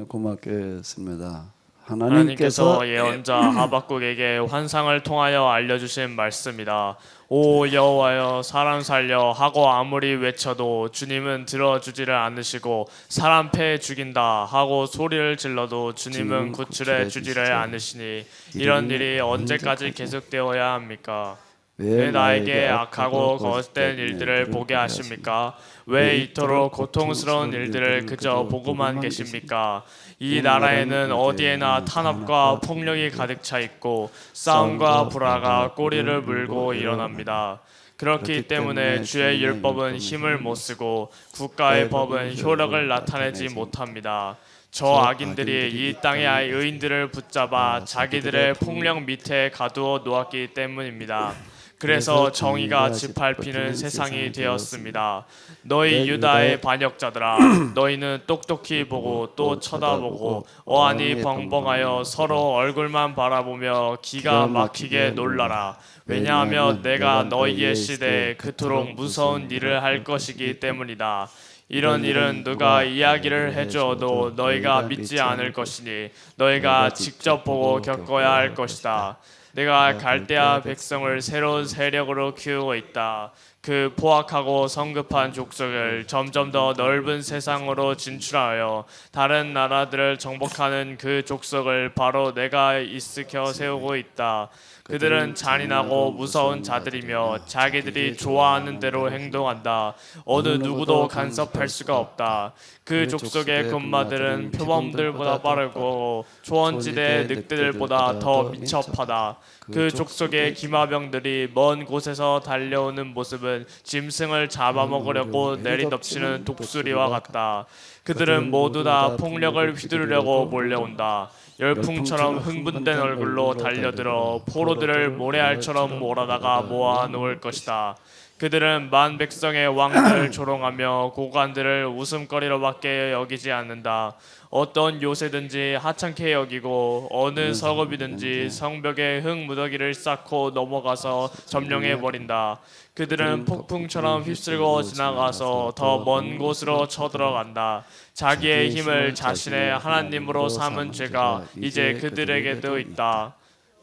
고맙겠습니다. 하나님께서 예언자 하박국에게 환상을 통하여 알려주신 말씀이다. 오 여호와여, 사람 살려 하고 아무리 외쳐도 주님은 들어주지를 않으시고, 사람 패 죽인다 하고 소리를 질러도 주님은 구출해 주지를 않으시니, 이런 일이 언제까지 계속되어야 합니까? 왜 나에게 악하고 거짓된 일들을 보게 하십니까? 왜 이토록 고통스러운 일들을 그저 보고만 계십니까? 이 나라에는 어디에나 탄압과 폭력이 가득 차 있고 싸움과 불화가 꼬리를 물고 일어납니다. 그렇기 때문에 주의 율법은 힘을 못 쓰고 국가의 법은 효력을 나타내지 못합니다. 저 악인들이 이 땅의 의인들을 붙잡아 자기들의 폭력 밑에 가두어 놓았기 때문입니다. 그래서 정의가 짓밟히는 세상이 되었습니다. 너희 유다의 반역자들아, 너희는 똑똑히 보고 또 쳐다보고 어안이 벙벙하여 서로 얼굴만 바라보며 기가 막히게 놀라라. 왜냐하면 내가 너희의 시대에 그토록 무서운 일을 할 것이기 때문이다. 이런 일은 누가 이야기를 해주어도 너희가 믿지 않을 것이니 너희가 직접 보고 겪어야 할 것이다. 내가 갈대아 백성을 새로운 세력으로 키우고 있다. 그 포악하고 성급한 족속을 점점 더 넓은 세상으로 진출하여 다른 나라들을 정복하는 그 족속을 바로 내가 일으켜 세우고 있다. 그들은 잔인하고 무서운 자들이며 자기들이 좋아하는 대로 행동한다. 어느 누구도 간섭할 수가 없다. 그 족속의 군마들은 표범들보다 빠르고 초원지대의 늑대들보다 더 민첩하다. 그 족속의 기마병들이 먼 곳에서 달려오는 모습은 짐승을 잡아먹으려고 내리덮치는 독수리와 같다. 그들은 모두 다 폭력을 휘두르려고 몰려온다. 열풍처럼 흥분된 얼굴로 달려들어 포로들을 모래알처럼 몰아다가 모아놓을 것이다. 그들은 만 백성의 왕들을 조롱하며 고관들을 웃음거리로밖에 여기지 않는다. 어떤 요새든지 하찮게 여기고 어느 서급이든지 성벽에 흙무더기를 쌓고 넘어가서 점령해버린다. 그들은 폭풍처럼 휩쓸고 지나가서 더 먼 곳으로 쳐들어간다. 자기의 힘을 자신의 하나님으로 삼은 죄가 이제 그들에게도 있다.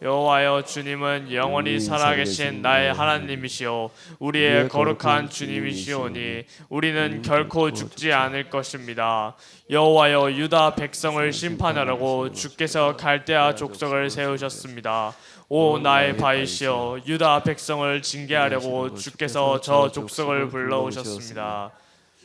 여호와여, 주님은 영원히 살아계신 나의 하나님이시오 우리의 거룩한 주님이시오니 우리는 결코 죽지 않을 것입니다. 여호와여, 유다 백성을 심판하려고 주께서 갈대아 족속을 세우셨습니다. 오 나의 바이시여, 유다 백성을 징계하려고 주께서 저 족속을 불러오셨습니다.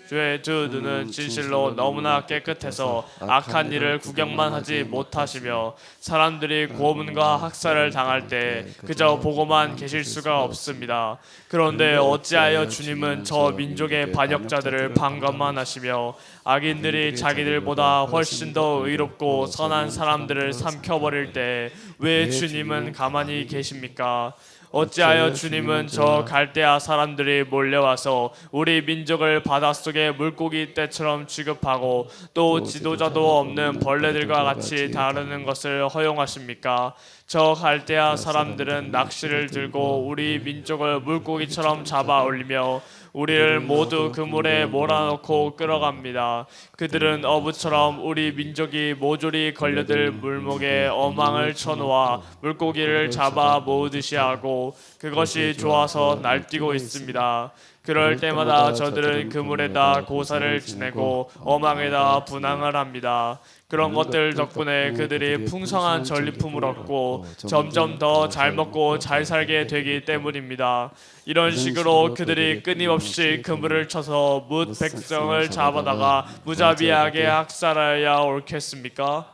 주의 두 눈은 진실로 너무나 깨끗해서 악한 일을 구경만 하지 못하시며 사람들이 고문과 학살을 당할 때 그저 보고만 계실 수가 없습니다. 그런데 어찌하여 주님은 저 민족의 반역자들을 방관만 하시며 악인들이 자기들보다 훨씬 더 의롭고 선한 사람들을 삼켜버릴 때 왜 주님은 가만히 계십니까? 어찌하여 주님은 저 갈대아 사람들이 몰려와서 우리 민족을 바닷속의 물고기 떼처럼 취급하고 또 지도자도 없는 벌레들과 같이 다루는 것을 허용하십니까? 저 갈대아 사람들은 낚시를 들고 우리 민족을 물고기처럼 잡아 올리며 우리를 모두 그물에 몰아넣고 끌어갑니다. 그들은 어부처럼 우리 민족이 모조리 걸려들 물목에 어망을 쳐놓아 물고기를 잡아 모으듯이 하고 그것이 좋아서 날뛰고 있습니다. 그럴 때마다 저들은 그물에다 고사를 지내고 어망에다 분항을 합니다. 그런 것들 덕분에 그들이 풍성한 전리품을 얻고 점점 더 잘 먹고 잘 살게 되기 때문입니다. 이런 식으로 그들이 끊임없이 그물을 쳐서 뭇 백성을 잡아다가 무자비하게 학살하여 옳겠습니까?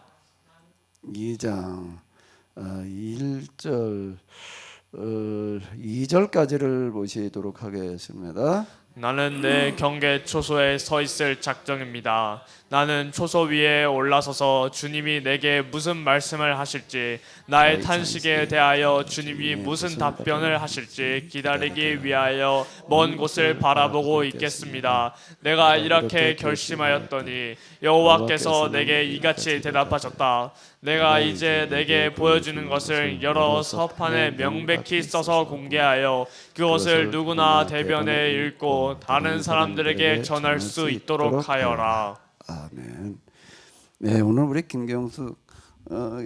2장 1절 2절까지를 보시도록 하겠습니다. 나는 내 경계 초소에 서 있을 작정입니다. 나는 초소 위에 올라서서 주님이 내게 무슨 말씀을 하실지 나의 탄식에 대하여 주님이 무슨 답변을 하실지 기다리기 위하여 먼 곳을 바라보고 있겠습니다. 내가 이렇게 결심하였더니 여호와께서 내게 이같이 대답하셨다. 내가 이제 내게 보여주는 것을 여러 서판에 명백히 써서 공개하여 그것을 누구나 대변에 읽고 다른 사람들에게 전할 수 있도록 하여라. 아멘. 네, 오늘 우리 김경숙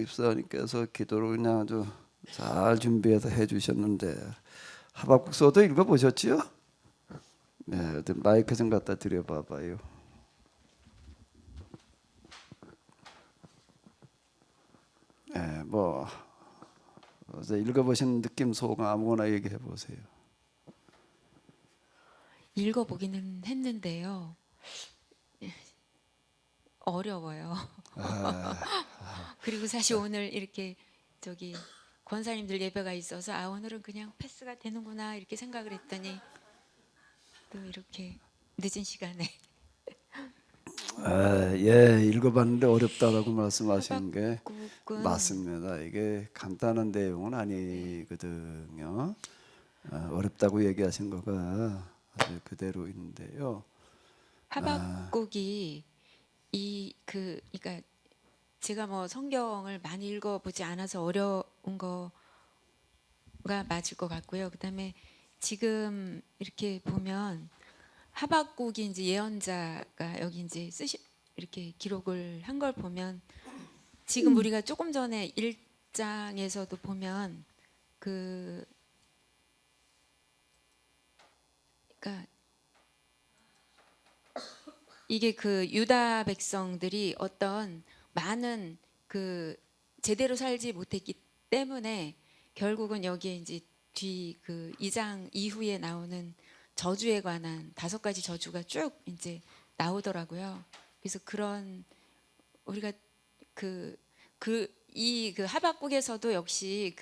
입사님께서 기도를 그냥 아주 잘 준비해서 해주셨는데 하박국서도 읽어보셨지요? 네, 마이크 좀 갖다 드려봐봐요. 네, 뭐 어제 읽어보신 느낌 소감 아무거나 얘기해 보세요. 읽어보기는 했는데요. 어려워요. 그리고 사실 오늘 이렇게 저기 권사님들 예배가 있어서 오늘은 그냥 패스가 되는구나 이렇게 생각을 했더니 또 이렇게 늦은 시간에 예, 읽어봤는데 어렵다라고 말씀하시는 게 하박국은 맞습니다. 이게 간단한 내용은 아니거든요. 어렵다고 얘기하신 거가 아주 그대로 있는데요. 하박국이 그러니까 제가 뭐 성경을 많이 읽어보지 않아서 어려운 거가 맞을 것 같고요. 그다음에 지금 이렇게 보면 하박국이 이제 예언자가 여기 이제 이렇게 기록을 한 걸 보면 지금 우리가 조금 전에 1장에서도 보면 그러니까 이게 그 유다 백성들이 어떤 많은 그 제대로 살지 못했기 때문에 결국은 여기에 이제 뒤 그 2장 이후에 나오는 저주에 관한 5가지 저주가 쭉 이제 나오더라고요. 그래서 그런 우리가 그 하박국에서도 역시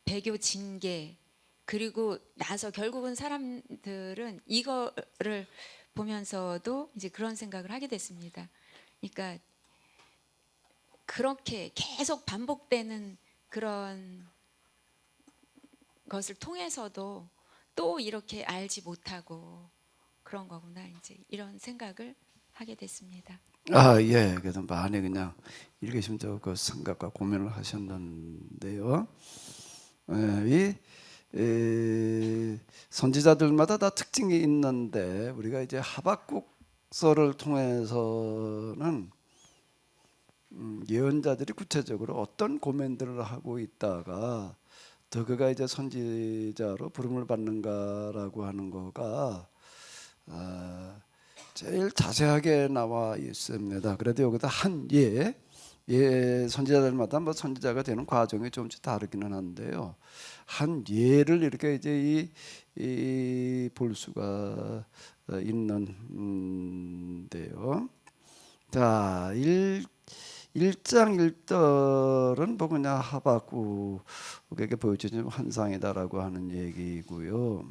배교 징계 그리고 나서 결국은 사람들은 이거를 보면서도 이제 그런 생각을 하게 됐습니다. 그러니까 그렇게 계속 반복되는 그런 것을 통해서도 또 이렇게 알지 못하고 그런 거구나 이제 이런 생각을 하게 됐습니다. 예, 그래서 많이 그냥 읽으시면서 그 생각과 고민을 하셨는데요. 선지자들마다 다 특징이 있는데 우리가 이제 하박국서를 통해서는 예언자들이 구체적으로 어떤 고민들을 하고 있다가 더 그가 이제 선지자로 부름을 받는가라고 하는 거가 제일 자세하게 나와 있습니다. 그래도 여기다 한 선지자들마다 뭐 선지자가 되는 과정이 조금씩 다르기는 한데요. 한 예를 이렇게 이제 볼 수가 있는데요. 자, 1장 1절은 뭐 그냥 하박국에게 보여주는 환상이다라고 하는 얘기고요.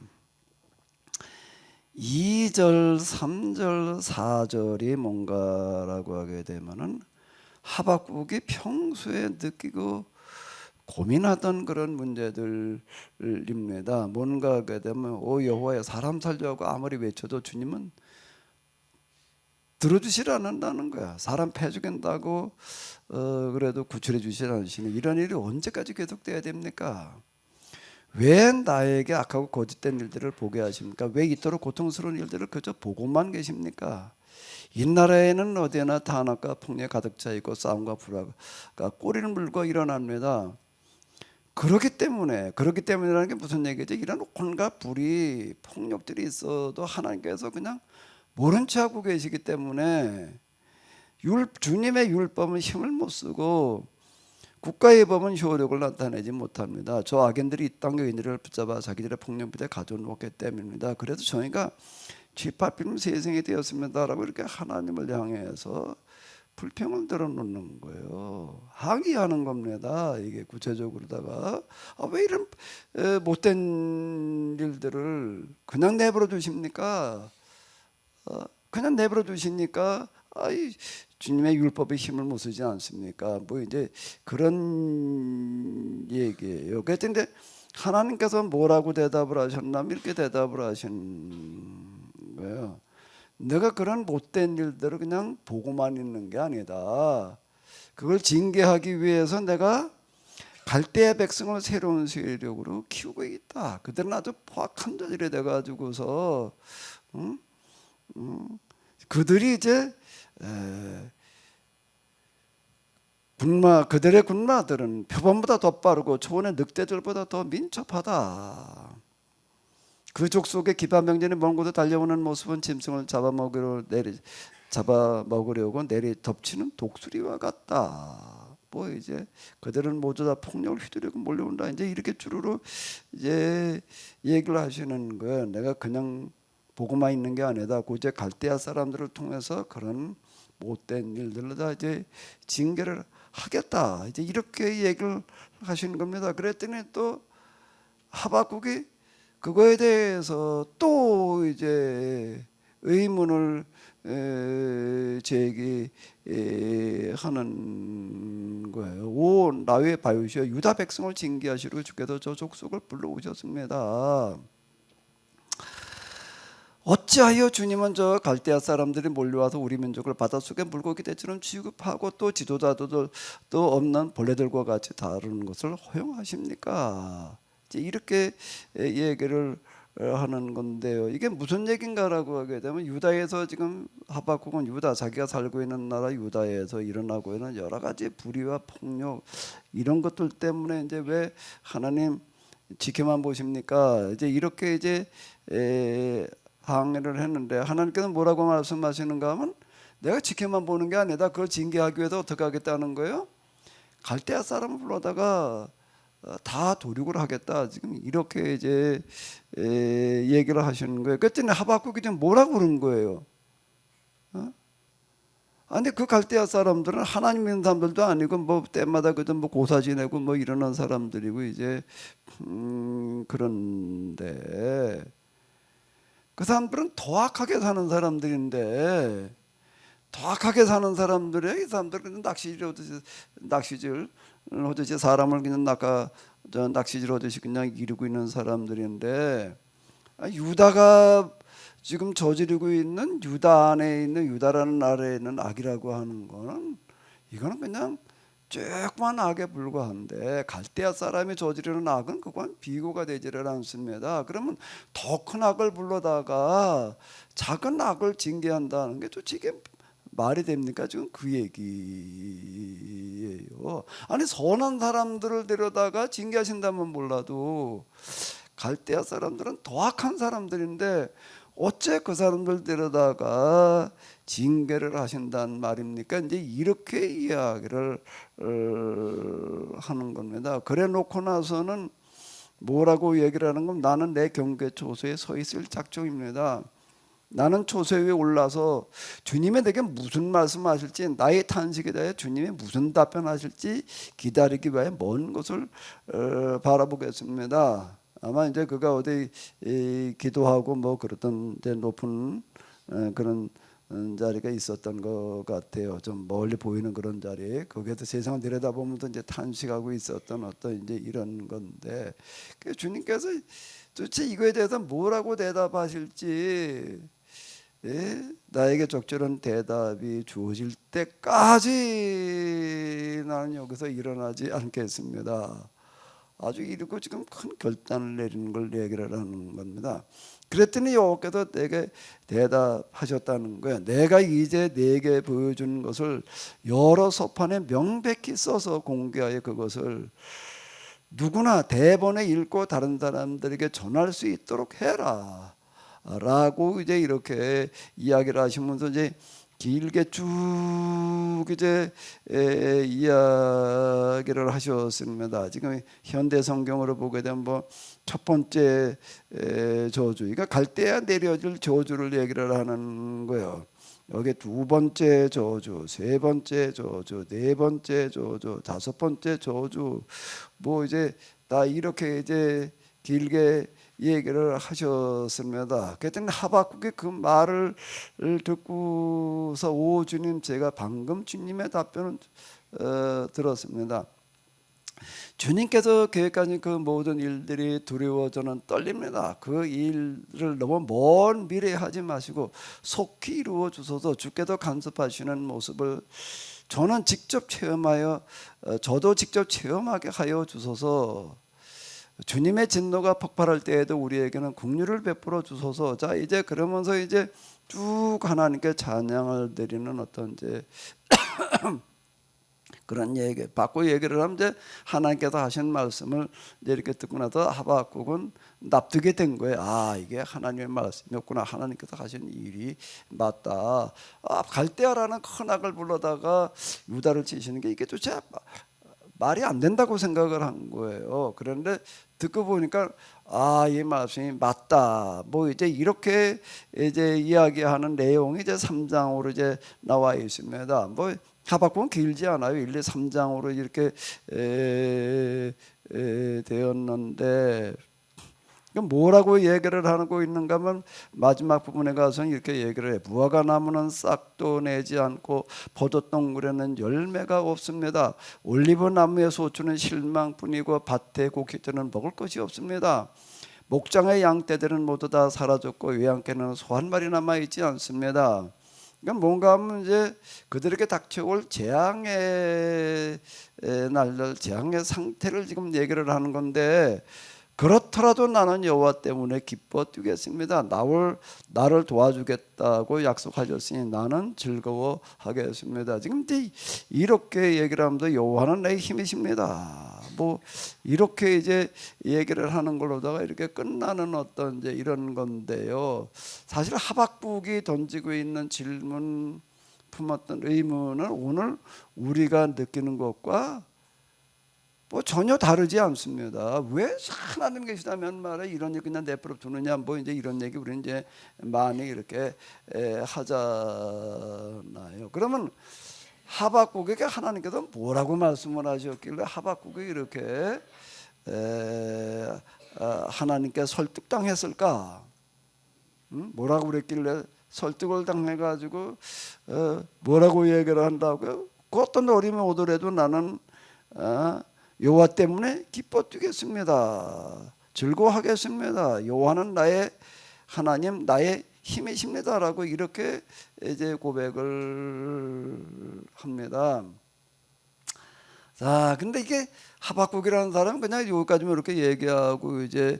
2절, 3절, 4절이 뭔가라고 하게 되면은 하박국이 평소에 느끼고 고민하던 그런 문제들입니다. 뭔가 하게 되면 오 여호와여 사람 살려고 아무리 외쳐도 주님은 들어주질 않는다는 거야. 사람 패 죽인다고 그래도 구출해 주질 않으시니 이런 일이 언제까지 계속돼야 됩니까? 왜 나에게 악하고 거짓된 일들을 보게 하십니까? 왜 이토록 고통스러운 일들을 그저 보고만 계십니까? 이 나라에는 어디나 탄압과 폭력이 가득 차 있고 싸움과 불화가 꼬리를 물고 일어납니다. 그렇기 때문이라는 게 무슨 얘기죠? 이런 온갖 불이 폭력들이 있어도 하나님께서 그냥 모른 체 하고 계시기 때문에 주님의 율법은 힘을 못 쓰고 국가의 법은 효력을 나타내지 못합니다. 저 악인들이 이 땅의 의인들을 붙잡아 자기들의 폭력부대 가져놓기 때문입니다. 그래서 저희가 쥐파필름 세상이 되었습니다라고 이렇게 하나님을 향해서 불평을 들어놓는 거예요. 항의하는 겁니다. 이게 구체적으로다가 왜 이런 못된 일들을 그냥 내버려 두십니까? 그냥 내버려 두시니까 주님의 율법의 힘을 못 쓰지 않습니까? 뭐 이제 그런 얘기예요. 그런데 하나님께서 뭐라고 대답을 하셨냐면 이렇게 대답을 하신 거예요. 내가 그런 못된 일들을 그냥 보고만 있는 게 아니다. 그걸 징계하기 위해서 내가 갈대아 백성을 새로운 세력으로 키우고 있다. 그들은 아주 포악한 자들이 돼가지고서 그들이 이제 그들의 군마들은 표범보다 더 빠르고 초원의 늑대들보다 더 민첩하다. 그 족속의 기반병전이 먼 곳에 달려오는 모습은 짐승을 잡아먹으려고 내리 덮치는 독수리와 같다. 뭐 이제 그들은 모두 다 폭력을 휘두르고 몰려온다. 이제 이렇게 주르르 이제 얘기를 하시는 거예요. 내가 그냥 보고만 있는 게 아니다. 이제 갈대아 사람들을 통해서 그런 못된 일들을 다 이제 징계를 하겠다. 이제 이렇게 얘기를 하시는 겁니다. 그랬더니 또 하박국이 그거에 대해서 또 이제 의문을 제기하는 거예요. 오 나의 바요시여 유다 백성을 징계하시려고 주께서 저 족속을 불러오셨습니다. 어찌하여 주님은 저 갈대아 사람들이 몰려와서 우리 민족을 바닷속에 물고기 대처럼 취급하고 또 지도자도 또 없는 벌레들과 같이 다루는 것을 허용하십니까? 이렇게 얘기를 하는 건데요. 이게 무슨 얘긴가라고 하게 되면 유다에서 지금 하박국은 유다 자기가 살고 있는 나라 유다에서 일어나고 있는 여러 가지 불의와 폭력 이런 것들 때문에 이제 왜 하나님 지켜만 보십니까? 이제 이렇게 이제 항의를 했는데 하나님께서 뭐라고 말씀하시는가 하면 내가 지켜만 보는 게 아니다. 그걸 징계하기 위해서 어떻게 하겠다는 거예요? 갈대아 사람을 불러다가 다 도륙을 하겠다. 지금 이렇게 이제 얘기를 하시는 거예요. 그랬더니 하박국이 지금 뭐라고 그런 거예요? 아니 그 갈대아 사람들은 하나님 믿는 사람들도 아니고 뭐 때마다 그저 뭐 고사 지내고 뭐 이러는 사람들이고 이제 그런데 그 사람들은 더 악하게 사는 사람들인데 더 악하게 사는 사람들이 이 사람들은 낚시질 하듯이 사람을 그냥 낚시질 하듯이 그냥 이루고 있는 사람들인데 유다가 지금 저지르고 있는 유다 안에 있는 유다라는 나라에 있는 악이라고 하는 거는 이거는 그냥 조그만 악에 불과한데 갈대아 사람이 저지르는 악은 그건 비교가 되지를 않습니다. 그러면 더 큰 악을 불러다가 작은 악을 징계한다는 게 도대체 이게 말이 됩니까? 지금 그 얘기예요. 아니 선한 사람들을 데려다가 징계하신다면 몰라도 갈대아 사람들은 더 악한 사람들인데 어째 그 사람들 데려다가 징계를 하신단 말입니까? 이제 이렇게 이야기를 하는 겁니다. 그래 놓고 나서는 뭐라고 얘기를 하는 건 나는 내 경계 초소에 서 있을 작정입니다. 나는 초소 위에 올라서 주님이 내게 무슨 말씀하실지, 나의 탄식에 대해 주님이 무슨 답변하실지 기다리기 위해 먼 곳을 바라보겠습니다. 아마 이제 그가 어디 기도하고 뭐 그랬던 이제 높은 그런 자리가 있었던 것 같아요. 좀 멀리 보이는 그런 자리. 거기에서 세상을 내려다보면서 이제 탄식하고 있었던 어떤 이제 이런 건데, 주님께서 도대체 이거에 대해서 뭐라고 대답하실지, 예? 나에게 적절한 대답이 주어질 때까지 나는 여기서 일어나지 않겠습니다. 아주 이르고 지금 큰 결단을 내리는 걸 얘기를 하는 겁니다. 그랬더니 여호와께서 내게 대답하셨다는 거예요. 내가 이제 내게 보여준 것을 여러 서판에 명백히 써서 공개하여 그것을 누구나 대번에 읽고 다른 사람들에게 전할 수 있도록 해라 라고 이제 이렇게 이야기를 하시면서 이제 길게 쭉 이제 이야기를 하셨습니다. 지금 현대 성경으로 보게 되면 뭐 첫 번째 저주, 그러니까 갈대아 내려질 저주를 얘기를 하는 거예요. 여기 두 번째 저주, 세 번째 저주, 네 번째 저주, 다섯 번째 저주, 뭐 이제 다 이렇게 이제 길게 얘기를 하셨습니다. 그랬더니 하박국이 그 말을 듣고서 오 주님, 제가 방금 주님의 답변을 들었습니다. 주님께서 계획하신 그 모든 일들이 두려워 저는 떨립니다. 그 일을 너무 먼 미래에 하지 마시고 속히 이루어 주소서. 주께서 간섭하시는 모습을 저는 직접 체험하여 저도 직접 체험하게 하여 주소서. 주님의 진노가 폭발할 때에도 우리에게는 긍휼을 베풀어 주소서. 자, 이제 그러면서 이제 쭉 하나님께 찬양을 드리는 어떤 이제 그런 얘기, 바꿔 얘기를 하면 이제 하나님께서 하신 말씀을 이제 이렇게 듣고 나서 하박국은 납득이 된 거예요. 아, 이게 하나님의 말씀이었구나. 하나님께서 하신 일이 맞다. 아, 갈대아라는 큰 악을 불러다가 유다를 치시는 게 이게 도대체 말이 안 된다고 생각을 한 거예요. 그런데 듣고 보니까 아, 이 말씀이 맞다. 뭐 이제 이렇게 이제 이야기하는 내용이 이제 3장으로 이제 나와 있습니다. 뭐 하박국은 길지 않아요. 1, 2, 3장으로 이렇게 되었는데 뭐라고 얘기를 하고 있는가 하면 마지막 부분에 가서 이렇게 얘기를 해. 무화과 나무는 싹도 내지 않고 포도동굴에는 열매가 없습니다. 올리브 나무의 소추는 실망뿐이고 밭의 곡식들은 먹을 것이 없습니다. 목장의 양떼들은 모두 다 사라졌고 외양께는 소 한 마리 남아 있지 않습니다. 그러니까 뭔가 하면 이제 그들에게 닥쳐올 재앙의 날들, 재앙의 상태를 지금 얘기를 하는 건데, 그렇더라도 나는 여호와 때문에 기뻐 뛰겠습니다. 나를 도와주겠다고 약속하셨으니 나는 즐거워하겠습니다. 지금 이렇게 얘기를 하면서 여호와는 내 힘이십니다. 뭐 이렇게 이제 얘기를 하는 걸로다가 이렇게 끝나는 어떤 이제 이런 건데요. 사실 하박국이 던지고 있는 질문, 품었던 의문은 오늘 우리가 느끼는 것과 뭐 전혀 다르지 않습니다. 왜 하나님 계시다면 말에 이런 얘기 그냥 내버려 두느냐, 뭐 이제 이런 얘기 우리 이제 많이 이렇게 하잖아요. 그러면 하박국에게 하나님께서 뭐라고 말씀을 하셨길래 하박국이 이렇게 하나님께 설득당했을까? 뭐라고 그랬길래 설득을 당해가지고 뭐라고 얘기를 한다고요? 그 어떤 어림이 오더라도 나는 여호와 때문에 기뻐 뛰겠습니다. 즐거워하겠습니다. 여호와는 나의 하나님, 나의 힘이십니다라고 이렇게 이제 고백을 합니다. 자, 근데 이게 하박국이라는 사람은 그냥 여기까지만 이렇게 얘기하고 이제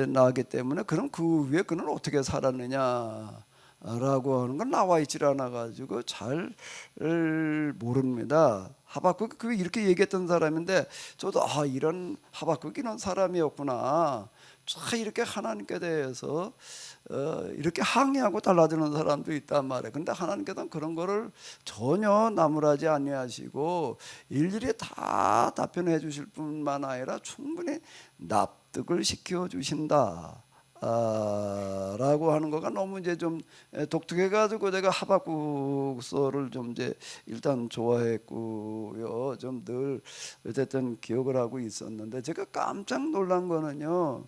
나기 때문에 그럼 그 위에 그는 어떻게 살았느냐? 라고 하는 건 나와 있질 않아 가지고 잘 모릅니다. 하박국이 그 이렇게 얘기했던 사람인데 저도 이런 하박국이 이런 사람이었구나. 참 이렇게 하나님께 대해서 이렇게 항의하고 달라지는 사람도 있단 말이에요. 근데 하나님께서는 그런 거를 전혀 나무라지 아니하시고 일일이 다 답변해 주실 뿐만 아니라 충분히 납득을 시켜 주신다. 라고 하는 거가 너무 이제 좀 독특해가지고 제가 하박국서를 좀 이제 일단 좋아했고요. 좀 늘 어쨌든 기억을 하고 있었는데 제가 깜짝 놀란 거는요.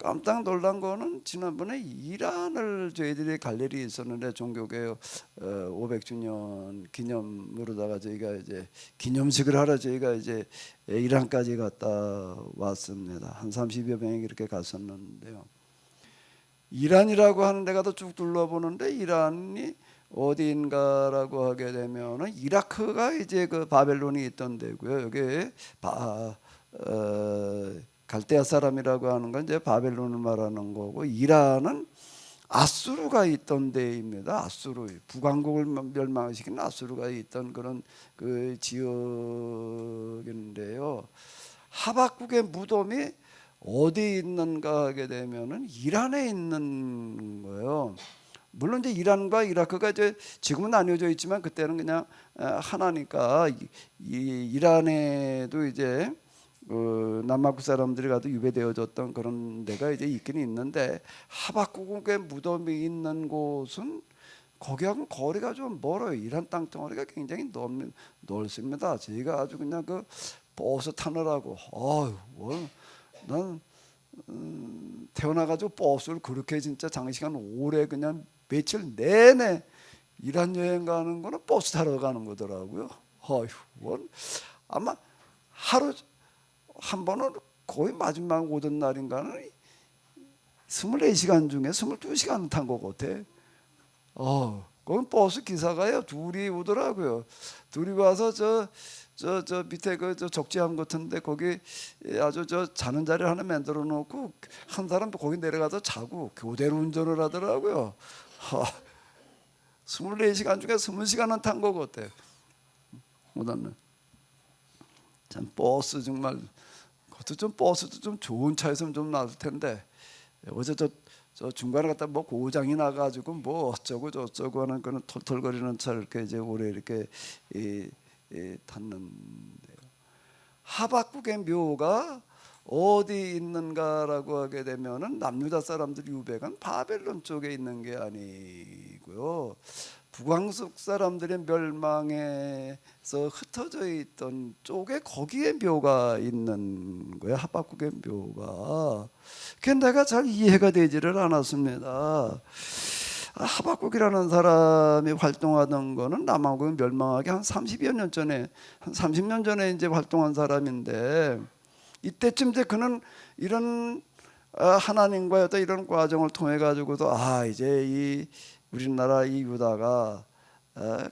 깜짝 놀란 거는 지난번에 이란을 저희들이 갈 일이 있었는데 종교개혁 500주년 기념으로다가 저희가 이제 기념식을 하러 저희가 이제 이란까지 갔다 왔습니다. 한 30여 명이 이렇게 갔었는데요. 이란이라고 하는 데가 더 쭉 둘러보는데 이란이 어디인가라고 하게 되면은 이라크가 이제 그 바벨론이 있던 데고요. 여기 갈대아 사람이라고 하는 건 이제 바벨론을 말하는 거고 이란은 아수르가 있던 데입니다. 아수르 북왕국을 멸망시킨 아수르가 있던 그런 그 지역인데요. 하박국의 무덤이 어디 있는가 하게 되면은 이란에 있는 거예요. 물론 이제 이란과 이라크가 이제 지금은 나뉘어져 있지만 그때는 그냥 하나니까 이란에도 이제 남아국 사람들이 가도 유배되어졌던 그런 데가 이제 있긴 있는데 하박국의 무덤이 있는 곳은 거기하고 거리가 좀 멀어요. 이란 땅덩어리가 굉장히 넓습니다. 저희가 아주 그냥 그 버스 타느라고 난 태어나가지고 버스를 그렇게 진짜 장시간 오래 그냥 며칠 내내 이란 여행 가는 거는 버스 타러 가는 거더라고요. 아마 하루 한 번은 거의 마지막 오던 날인가는 24시간 중에 22시간 탄 것 같아. 거긴 버스 기사가요 둘이 오더라고요. 둘이 와서 저 밑에 그 적지함 같은데 거기 아주 자는 자리를 하나 만들어 놓고 한 사람도 거기 내려가서 자고 교대로 운전을 하더라고요. 24시간 중에 20시간은 탄 것 같아. 오다는 참 버스 정말 그것도 좀 버스도 좀 좋은 차였으면 좀 나을 텐데 어제 저 중간에 갔다 뭐 고장이 나가지고 뭐 어쩌고 저쩌고 하는 그런 털털거리는 차를 이렇게 이제 오래 이렇게 탔는데요. 하박국의 묘가 어디 있는가라고 하게 되면은 남유다 사람들이 유배간 바벨론 쪽에 있는 게 아니고요. 북왕국 사람들의 멸망에서 흩어져 있던 쪽에 거기에 묘가 있는 거예요. 하박국의 묘가. 그게 내가 잘 이해가 되지를 않았습니다. 하박국이라는 사람이 활동하던 거는 남왕국이 멸망하기 한 30여 년 전에 한 30년 전에 이제 활동한 사람인데 이때쯤 이제 그는 이런 하나님과의 어떤 이런 과정을 통해 가지고도 이제 이 우리나라 이 유다가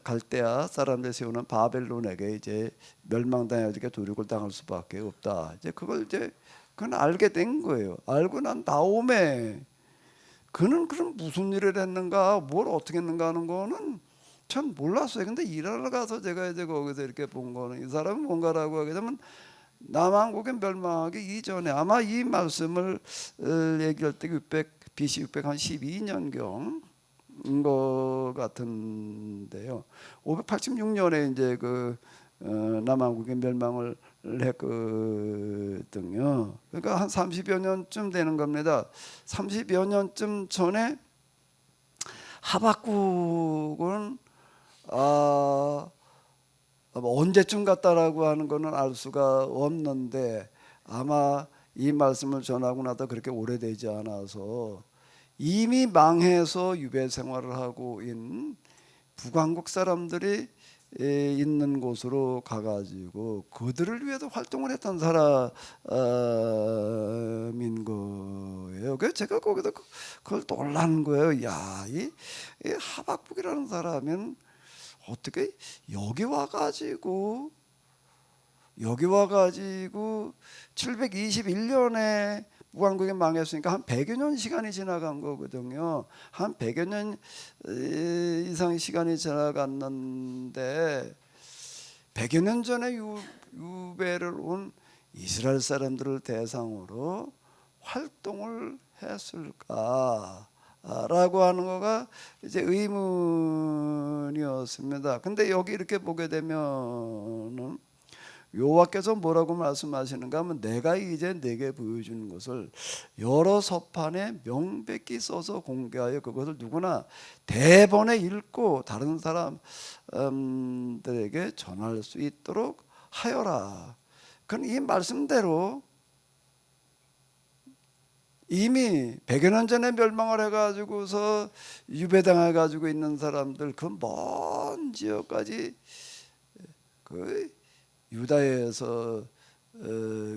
갈대아 사람들 세우는 바벨론에게 이제 멸망당하게 도륙을 당할 수밖에 없다. 이제 그걸 이제 그건 알게 된 거예요. 알고 난 다음에 그는 그럼 무슨 일을 했는가, 뭘 어떻게 했는가 하는 거는 전 몰랐어요. 근데 일하러 가서 제가 이제 거기서 이렇게 본 거는 이 사람은 뭔가라고 하게 되면 남왕국의 멸망하기 이전에 아마 이 말씀을 얘기할 때 BC 612년경 것 같은데요. 586년에 이제 그 남왕국의 멸망을 했거든요. 그러니까 한 30여 년쯤 되는 겁니다. 30여 년쯤 전에 하박국은 언제쯤 갔다라고 하는 거는 알 수가 없는데 아마 이 말씀을 전하고 나서 그렇게 오래되지 않아서 이미 망해서 유배 생활을 하고 있는 북왕국 사람들이 있는 곳으로 가가지고 그들을 위해서 활동을 했던 사람인 거예요. 그래서 제가 거기서 그걸 놀란 거예요. 이 하박국이라는 사람은 어떻게 여기 와가지고 721년에 북왕국이 망했으니까 한 100여 년 시간이 지나간 거거든요. 한 100여 년 이상 시간이 지나갔는데 100여 년 전에 유배를 온 이스라엘 사람들을 대상으로 활동을 했을까라고 하는 거가 이제 의문이었습니다. 근데 여기 이렇게 보게 되면은 여호와께서 뭐라고 말씀하시는가 하면 내가 이제 내게 보여주는 것을 여러 서판에 명백히 써서 공개하여 그것을 누구나 대번에 읽고 다른 사람들에게 전할 수 있도록 하여라. 그건 이 말씀대로 이미 100여 년 전에 멸망을 해가지고서 유배당해가지고 있는 사람들 그 먼 지역까지 그 유다에서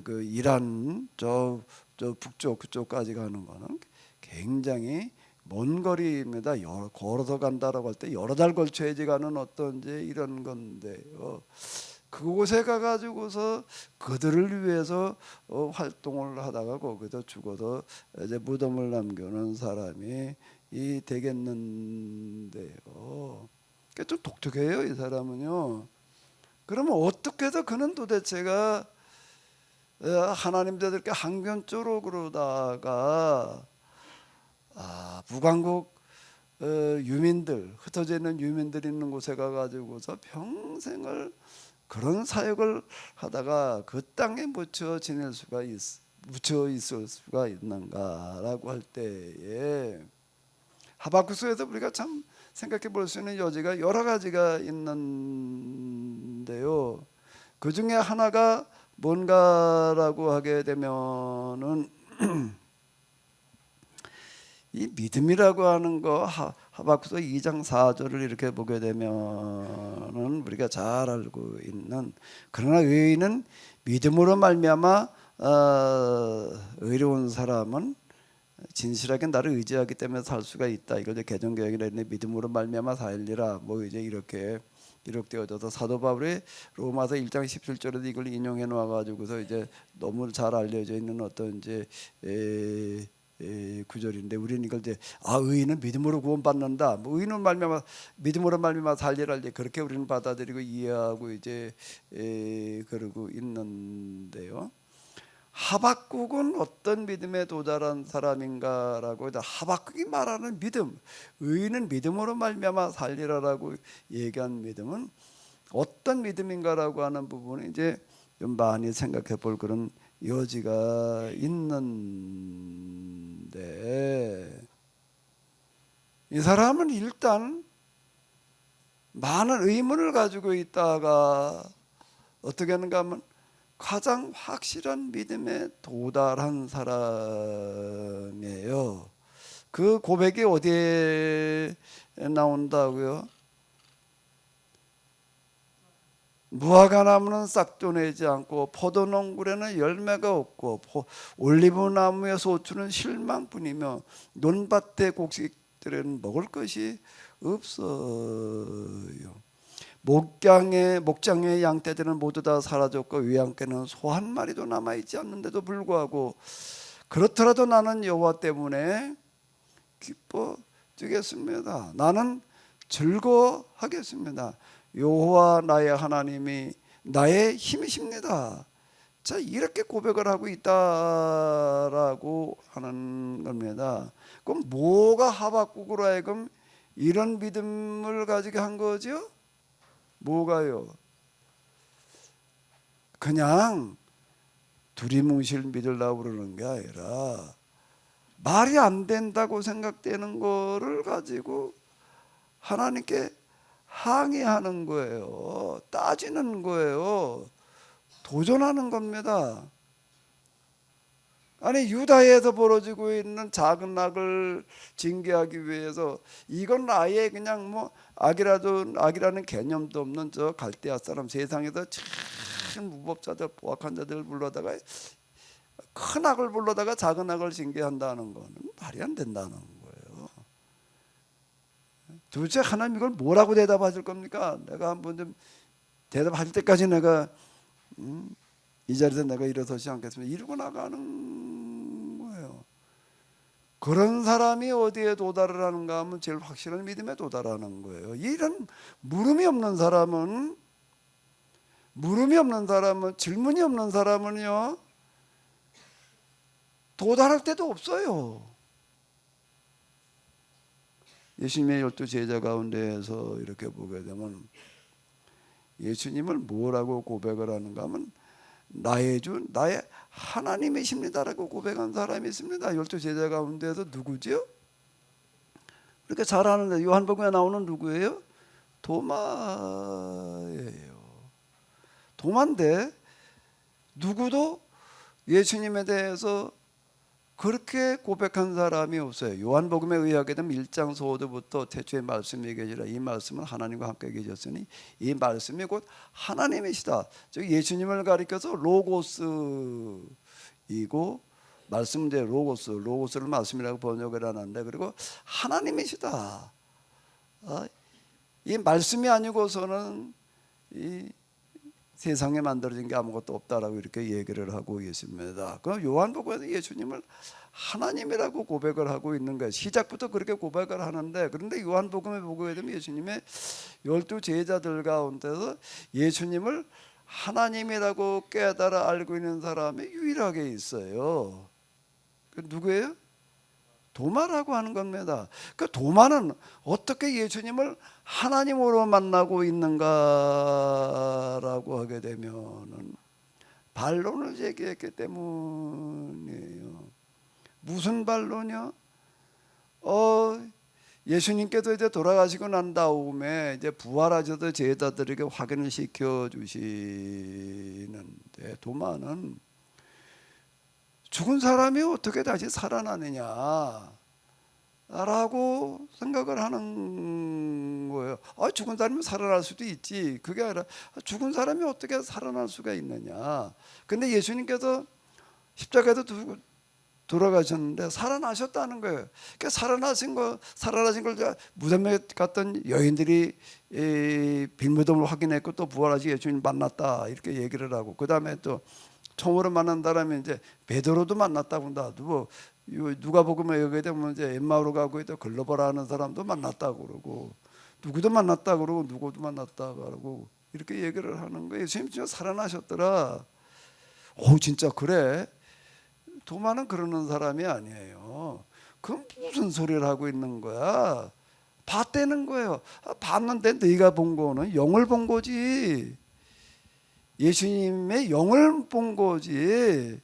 그 이란 저 북쪽 그쪽까지 가는 거는 굉장히 먼 거리입니다. 걸어서 간다라고 할 때 여러 달 걸쳐야지 가는 어떤 이제 이런 건데요. 그곳에 가가지고서 그들을 위해서 활동을 하다가 거기서 죽어서 이제 무덤을 남겨놓은 사람이 되겠는데요. 그게 좀 독특해요, 이 사람은요. 그러면 어떻게 해서 그는 도대체가 하나님들께 항변조로 그러다가 북왕국 유민들, 흩어져 있는 유민들이 있는 곳에 가가지고서 평생을 그런 사역을 하다가 그 땅에 묻혀 있을 수가 있는가라고 할 때에 하박국서에서 우리가 참 생각해 볼 수 있는 여지가 여러 가지가 있는데요. 그 중에 하나가 뭔가라고 하게 되면은 이 믿음이라고 하는 거 하박국서 2장 4절을 이렇게 보게 되면은 우리가 잘 알고 있는 그러나 의인은 믿음으로 말미암아 의로운 사람은 진실하게 나를 의지하기 때문에 살 수가 있다. 이걸 이제 개정개혁이라 했는데 믿음으로 말미암아 살리라. 뭐 이제 이렇게 기록되어져서 사도 바울이 로마서 1장 17절에도 이걸 인용해 놓아 가지고서 이제 너무 잘 알려져 있는 어떤 이제 구절인데 우리는 이걸 이제 의인은 믿음으로 구원받는다. 뭐 의인은 말미암아 믿음으로 말미암아 살리라 이제 그렇게 우리는 받아들이고 이해하고 이제 그러고 있는데요. 하박국은 어떤 믿음에 도달한 사람인가라고 해서 하박국이 말하는 믿음, 의인은 믿음으로 말미암아 살리라라고 얘기한 믿음은 어떤 믿음인가라고 하는 부분이 이제 좀 많이 생각해 볼 그런 여지가 있는데 이 사람은 일단 많은 의문을 가지고 있다가 어떻게 하는가 하면 가장 확실한 믿음에 도달한 사람이에요. 그 고백이 어디에 나온다고요? 무화과나무는 싹도 내지 않고 포도농굴에는 열매가 없고 올리브나무의 소출은 실망뿐이며 논밭의 곡식들에는 먹을 것이 없어요. 목장의 양떼들은 모두 다 사라졌고 외양떼는 소 한 마리도 남아있지 않는데도 불구하고 그렇더라도 나는 여호와 때문에 기뻐 뛰겠습니다. 나는 즐거워하겠습니다. 여호와 나의 하나님이 나의 힘이십니다. 자, 이렇게 고백을 하고 있다라고 하는 겁니다. 그럼 뭐가 하박국으로 하여금 이런 믿음을 가지게 한 거죠? 뭐가요? 그냥 두리뭉실 믿으려고 그러는 게 아니라 말이 안 된다고 생각되는 거를 가지고 하나님께 항의하는 거예요. 따지는 거예요. 도전하는 겁니다. 아니 유다에서 벌어지고 있는 작은 악을 징계하기 위해서 이건 아예 그냥 뭐 악이라는 개념도 없는 저 갈대아 사람 세상에서 참 무법자들 포악한 자들을 불러다가 큰 악을 불러다가 작은 악을 징계한다는 거는 말이 안 된다는 거예요. 도대체 하나님 이걸 뭐라고 대답하실 겁니까? 내가 한번 좀 대답할 때까지 내가 이 자리에서 내가 일어서지 않겠습니다. 이러고 나가는 거예요. 그런 사람이 어디에 도달을 하는가 하면 제일 확실한 믿음에 도달하는 거예요. 이런 물음이 없는 사람은 질문이 없는 사람은요 도달할 때도 없어요. 예수님의 12 제자 가운데에서 이렇게 보게 되면 예수님을 뭐라고 고백을 하는가 하면 나의 주, 나의 하나님이십니다라고 고백한 사람이 있습니다. 12 제자 가운데에서 누구죠? 그렇게 잘 아는데 요한복음에 나오는 누구예요? 도마예요. 도마인데 누구도 예수님에 대해서 그렇게 고백한 사람이 없어요. 요한복음에 의하게 되면 1장 소호도부터 태초에 말씀이 계시라. 이 말씀은 하나님과 함께 계셨으니 이 말씀이 곧 하나님이시다. 즉 예수님을 가리켜서 로고스이고 말씀은 이제 로고스를 말씀이라고 번역을 하는데 그리고 하나님이시다. 이 말씀이 아니고서는 이 세상에 만들어진 게 아무것도 없다라고 이렇게 얘기를 하고 있습니다. 그럼 요한복음에서 예수님을 하나님이라고 고백을 하고 있는 거예요. 시작부터 그렇게 고백을 하는데 그런데 요한복음에 보게 되면 예수님의 12 제자들 가운데서 예수님을 하나님이라고 깨달아 알고 있는 사람이 유일하게 있어요. 그 누구예요? 도마라고 하는 겁니다. 그 도마는 어떻게 예수님을 하나님으로 만나고 있는가라고 하게 되면은 반론을 제기했기 때문이에요. 무슨 반론이요? 예수님께서 이제 돌아가시고 난 다음에 이제 부활하셔서 제자들에게 확인을 시켜 주시는데 도마는 죽은 사람이 어떻게 다시 살아나느냐 라고 생각을 하는 거예요. 죽은 사람이 살아날 수도 있지. 그게 아니라 죽은 사람이 어떻게 살아날 수가 있느냐. 근데 예수님께서 십자가에서 돌아가셨는데 살아나셨다는 거예요. 그러니까 살아나신 걸 무덤에 갔던 여인들이 빌무덤을 확인했고 또 부활하신 예수님 만났다 이렇게 얘기를 하고 그 다음에 또 처음으로 만난 사람이 이제 베드로도 만났다고 한다. 누가복음에 여기에 되면 이제 엠마오로 가고 있다 글로벌하는 사람도 만났다고 그러고 누구도 만났다고 그러고 누구도 만났다고 그러고 이렇게 얘기를 하는 거예요. 예수님 진짜 살아나셨더라. 오 진짜 그래? 도마는 그러는 사람이 아니에요. 그럼 무슨 소리를 하고 있는 거야? 봤다는 거예요. 봤는데 네가 본 거는 영을 본 거지. 예수님의 영을 본 거지.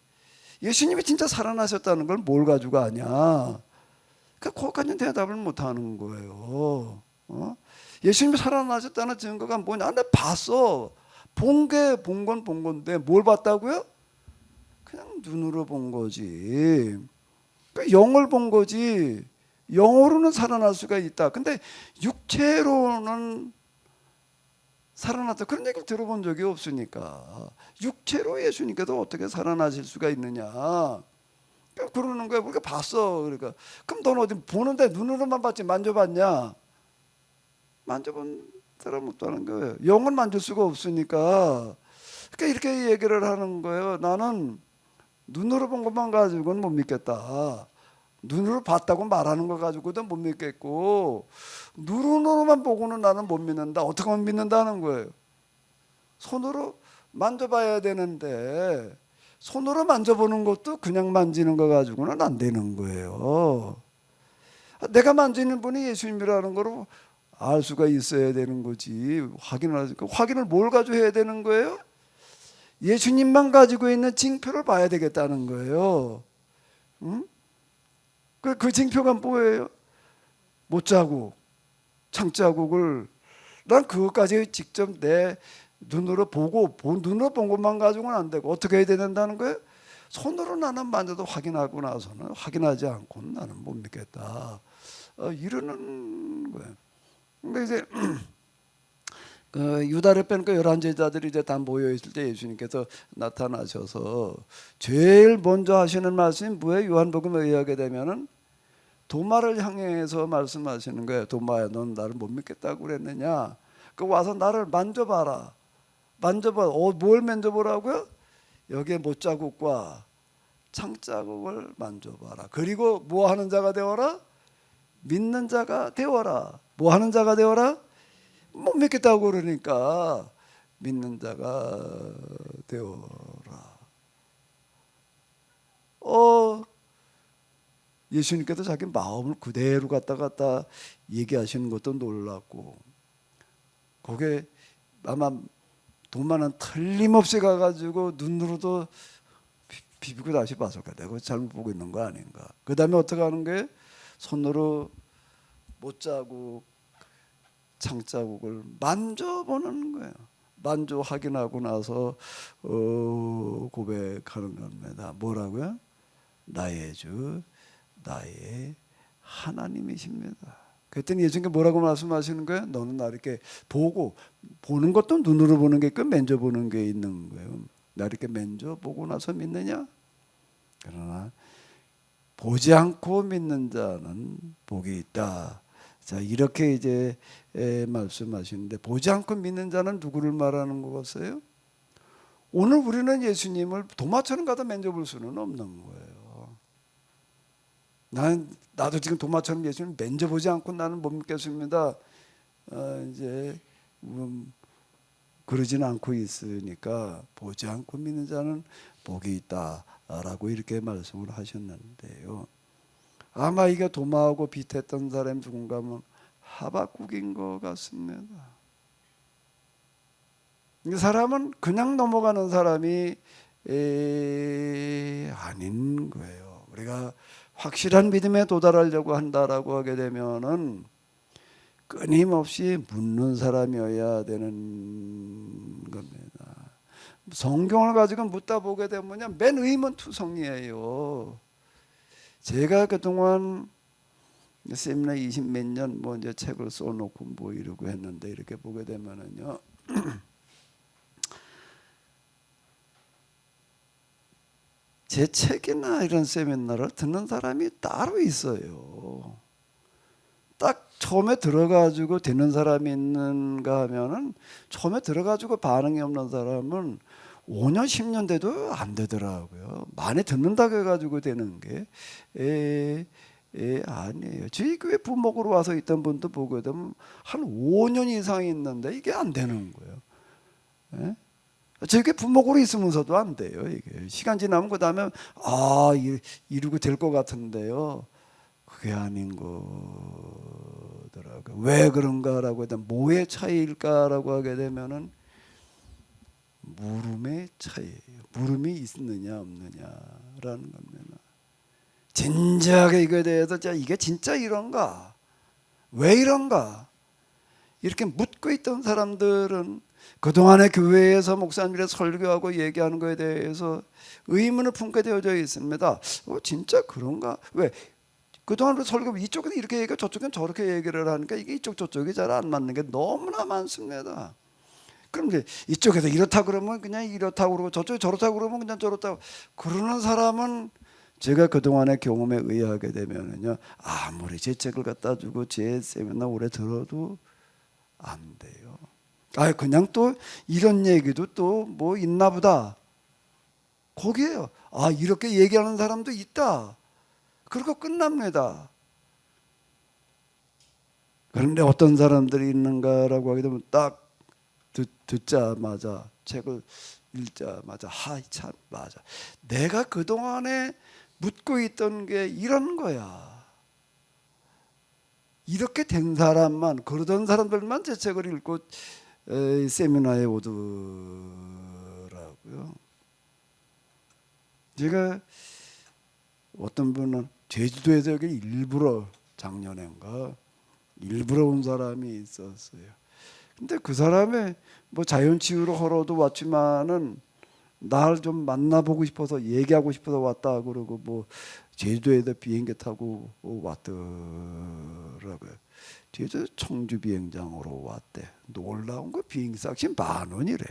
예수님이 진짜 살아나셨다는 걸 뭘 가지고 아냐? 그러니까 거기까지는 대답을 못 하는 거예요. 예수님이 살아나셨다는 증거가 뭐냐? 나 봤어. 본 건 본 건데 뭘 봤다고요? 그냥 눈으로 본 거지. 그러니까 영을 본 거지. 영으로는 살아날 수가 있다. 근데 육체로는 살아났다. 그런 얘기를 들어본 적이 없으니까. 육체로 예수님께서 어떻게 살아나실 수가 있느냐. 그러는 거야. 우리가 봤어. 그러니까. 그럼 너는 어디 보는데 눈으로만 봤지 만져봤냐? 만져본 사람 없다는 거예요. 영은 만질 수가 없으니까. 그러니까 이렇게 얘기를 하는 거예요. 나는 눈으로 본 것만 가지고는 못 믿겠다. 눈으로 봤다고 말하는 거 가지고도 못 믿겠고 눈으로만 보고는 나는 못 믿는다. 어떻게 하면 믿는다는 거예요? 손으로 만져봐야 되는데 손으로 만져보는 것도 그냥 만지는 거 가지고는 안 되는 거예요. 내가 만지는 분이 예수님이라는 거로 알 수가 있어야 되는 거지. 확인을 뭘 가지고 해야 되는 거예요? 예수님만 가지고 있는 징표를 봐야 되겠다는 거예요. 응? 그 징표가 뭐예요? 못자국, 창자국을 난 그것까지 직접 내 눈으로 눈으로 본 것만 가지고는 안 되고 어떻게 해야 된다는 거예요? 손으로 나는 만져도 확인하고 나서는 확인하지 않고는 나는 못 믿겠다. 이러는 거예요. 근데 이제 유다를 빼놓고 11제자들이 이제 다 모여 있을 때 예수님께서 나타나셔서 제일 먼저 하시는 말씀이 뭐예요? 요한복음에 의하게 되면은 도마를 향해서 말씀하시는 거예요. 도마야, 넌 나를 못 믿겠다고 그랬느냐? 그 와서 나를 만져봐라. 만져봐. 뭘 만져보라고요? 여기에 못자국과 창자국을 만져봐라. 그리고 뭐 하는 자가 되어라? 믿는 자가 되어라. 뭐 하는 자가 되어라? 못 믿겠다고 그러니까 믿는 자가 되어라. 예수님께서 자기 마음을 그대로 갖다 얘기하시는 것도 놀랍고, 거기에 아마 도마는 틀림없이 가가지고 눈으로도 비비고 다시 봤을 거야. 내가 잘못 보고 있는 거 아닌가. 그 다음에 어떻게 하는 거예요? 손으로 못자국, 창자국을 만져보는 거예요. 만져 확인하고 나서 고백하는 겁니다. 뭐라고요? 나의 주, 나의 하나님이십니다. 그랬더니 예수님께 뭐라고 말씀하시는 거예요? 너는 나 이렇게 보는 것도 눈으로 보는 게 있고 만져보는 게 있는 거예요. 나 이렇게 만져보고 나서 믿느냐? 그러나 보지 않고 믿는 자는 복이 있다. 자, 이렇게 이제 말씀하시는데, 보지 않고 믿는 자는 누구를 말하는 거겠어요? 오늘 우리는 예수님을 도마처럼 가다 만져볼 수는 없는 거예요. 나도 지금 도마처럼 예수님을 만져보지 않고 나는 못 믿겠습니다. 이제 그러지는 않고 있으니까 보지 않고 믿는 자는 복이 있다라고 이렇게 말씀을 하셨는데요. 아마 이게 도마하고 비슷했던 사람이 누군가 하면 하박국인 것 같습니다. 이 사람은 그냥 넘어가는 사람이 아닌 거예요. 우리가 확실한 믿음에 도달하려고 한다라고 하게 되면은 끊임없이 묻는 사람이어야 되는 겁니다. 성경을 가지고 묻다 보게 되면 맨 의문투성이에요. 제가 그동안 세미나 20몇 년 뭐 이제 책을 써놓고 뭐 이러고 했는데, 이렇게 보게 되면은요, 제 책이나 이런 세미나를 듣는 사람이 따로 있어요. 딱 처음에 들어가지고 듣는 사람이 있는가 하면은, 처음에 들어가지고 반응이 없는 사람은 5년 10년 돼도 안 되더라고요. 많이 듣는다고 해가지고 되는 게 아니에요. 저희 교회 부목으로 와서 있던 분도 보게 되면 한 5년 이상 있는데 이게 안 되는 거예요. 예? 저희 교회 부목으로 있으면서도 안 돼요. 이게 시간 지나면 그 다음에 이루고 될 것 같은데요, 그게 아닌 거더라고요. 왜 그런가라고 하면, 뭐의 차이일까라고 하게 되면은 물음의 차이예요. 물음이 있느냐 없느냐라는 겁니다. 진지하게 이거에 대해서 이게 진짜 이런가? 왜 이런가? 이렇게 묻고 있던 사람들은 그동안의 교회에서 목사님들이 설교하고 얘기하는 것에 대해서 의문을 품게 되어져 있습니다. 진짜 그런가? 왜? 그동안 설교 이쪽은 이렇게 얘기하고 저쪽은 저렇게 얘기를 하니까 이게 이쪽 저쪽이 잘 안 맞는 게 너무나 많습니다. 그럼 이제 이쪽에서 이렇다 그러면 그냥 이렇다고 그러고, 저쪽에 저렇다고 그러면 그냥 저렇다고 그러는 사람은, 제가 그동안의 경험에 의하게 되면은요, 아무리 제 책을 갖다 주고 제 세미나 오래 들어도 안 돼요. 그냥 또 이런 얘기도 또 뭐 있나 보다. 거기에요. 이렇게 얘기하는 사람도 있다. 그리고 끝납니다. 그런데 어떤 사람들이 있는가라고 하게 되면 딱 듣자마자, 책을 읽자마자, 참 맞아, 내가 그동안에 묻고 있던 게 이런 거야. 이렇게 된 사람만, 그러던 사람들만 제 책을 읽고 세미나에 오더라고요. 제가 어떤 분은 제주도에서 여기 일부러 작년인가 일부러 온 사람이 있었어요. 근데 그 사람의 뭐 자연치유로 하러도 왔지만은 날 좀 만나보고 싶어서, 얘기하고 싶어서 왔다 그러고, 뭐 제주도에다 비행기 타고 왔더라고요. 제주 청주 비행장으로 왔대. 놀라운 거, 비행기 값이 10,000원이래.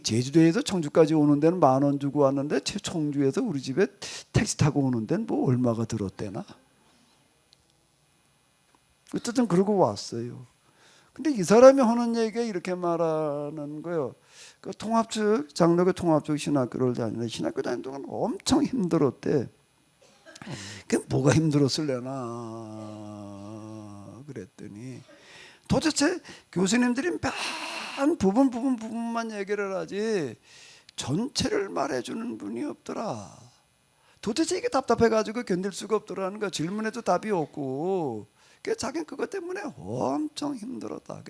제주도에서 청주까지 오는 데는 10,000원 주고 왔는데, 청주에서 우리 집에 택시 타고 오는 데는 뭐 얼마가 들었대나? 어쨌든 그러고 왔어요. 근데 이 사람이 하는 얘기가 이렇게 말하는 거예요. 그 통합적, 장로교 통합적 신학교를 다니는데, 신학교 다니는 동안 엄청 힘들었대. 그게 뭐가 힘들었을려나 그랬더니, 도대체 교수님들이 만 부분만 얘기를 하지 전체를 말해주는 분이 없더라. 도대체 이게 답답해가지고 견딜 수가 없더라는 거야. 질문에도 답이 없고. 자기는 그것 때문에 엄청 힘들었다.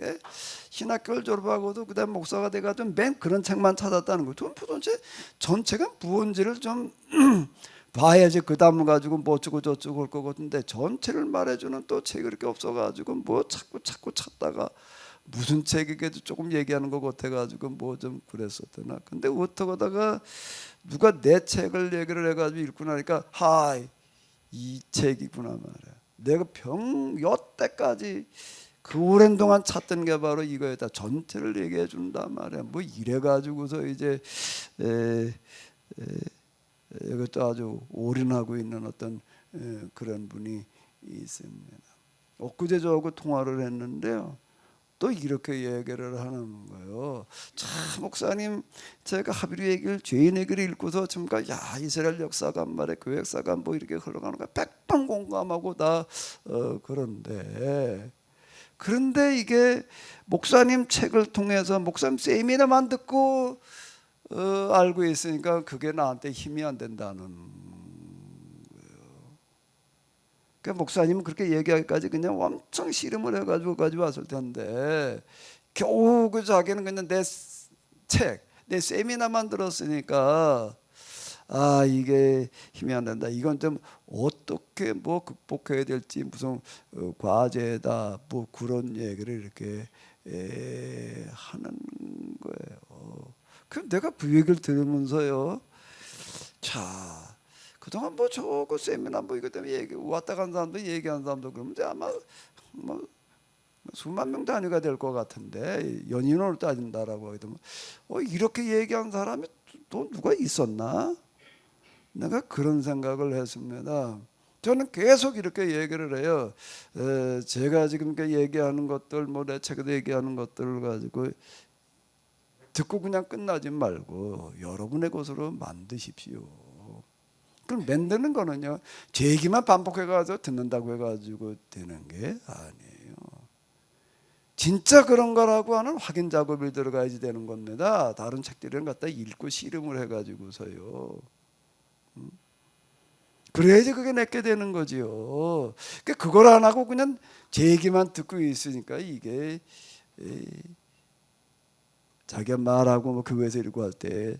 신학교를 졸업하고도 그다음 목사가 돼가지고 맨 그런 책만 찾았다는 거예요. 도대체 전체가 무언지를 좀 봐야지 그 다음을 가지고 뭐 어쩌고 저쩌고 할 것 같은데 전체를 말해주는 또 책이 그렇게 없어가지고 뭐 자꾸 찾다가 무슨 책이게도 조금 얘기하는 것 같아가지고 뭐 좀 그랬었더나. 근데 어떻게 하다가 누가 내 책을 얘기를 해가지고 읽고 나니까 하이 이 책이구나 말이야. 내가 여태까지 그 오랜 동안 찾던 게 바로 이거였다. 전체를 얘기해 준단 말이야. 뭐 이래가지고서 이제 이것도 아주 올인하고 있는 어떤 그런 분이 있습니다. 엊그제 저하고 통화를 했는데요. 또 이렇게 얘기를 하는 거예요. 참 목사님 제가 하비루 얘기를 죄인 얘기를 읽고서 지금까 야 이스라엘 역사관 말에 교회 역사관 뭐 이렇게 흘러가는 거 백방 공감하고 다 그런데 이게 목사님 책을 통해서 목사님 세미나만 듣고 알고 있으니까 그게 나한테 힘이 안 된다는. 목사님은 그렇게 얘기하기까지 그냥 엄청 씨름을 해가지고 가져왔을 텐데 겨우 그 자기는 그냥 내 책, 내 세미나만 들었으니까 아 이게 힘이 안 된다. 이건 좀 어떻게 뭐 극복해야 될지 무슨 과제다 뭐 그런 얘기를 이렇게 하는 거예요. 그럼 내가 그 얘기를 들으면서요. 자. 그동안 뭐 저거 세미나 뭐 이것 때문에 왔다 간 사람도 얘기하는 사람도 그러면 아마 뭐 수만 명 단위가 될 것 같은데 연인으로 따진다라고 하게 되면 이렇게 얘기한 사람이 또 누가 있었나? 내가 그런 생각을 했습니다. 저는 계속 이렇게 얘기를 해요. 제가 지금 얘기하는 것들 뭐 내 책에도 얘기하는 것들을 가지고 듣고 그냥 끝나지 말고 여러분의 것으로 만드십시오. 그럼 만드는 거는요 제 얘기만 반복해가지고 듣는다고 해가지고 되는 게 아니에요. 진짜 그런 거라고 하는 확인 작업이 들어가야지 되는 겁니다. 다른 책들은 갖다 읽고 씨름을 해가지고서요. 그래야지 그게 내게 되는 거지요. 그걸 안 하고 그냥 제 얘기만 듣고 있으니까 이게 자기가 말하고 뭐 교회에서 읽고 할 때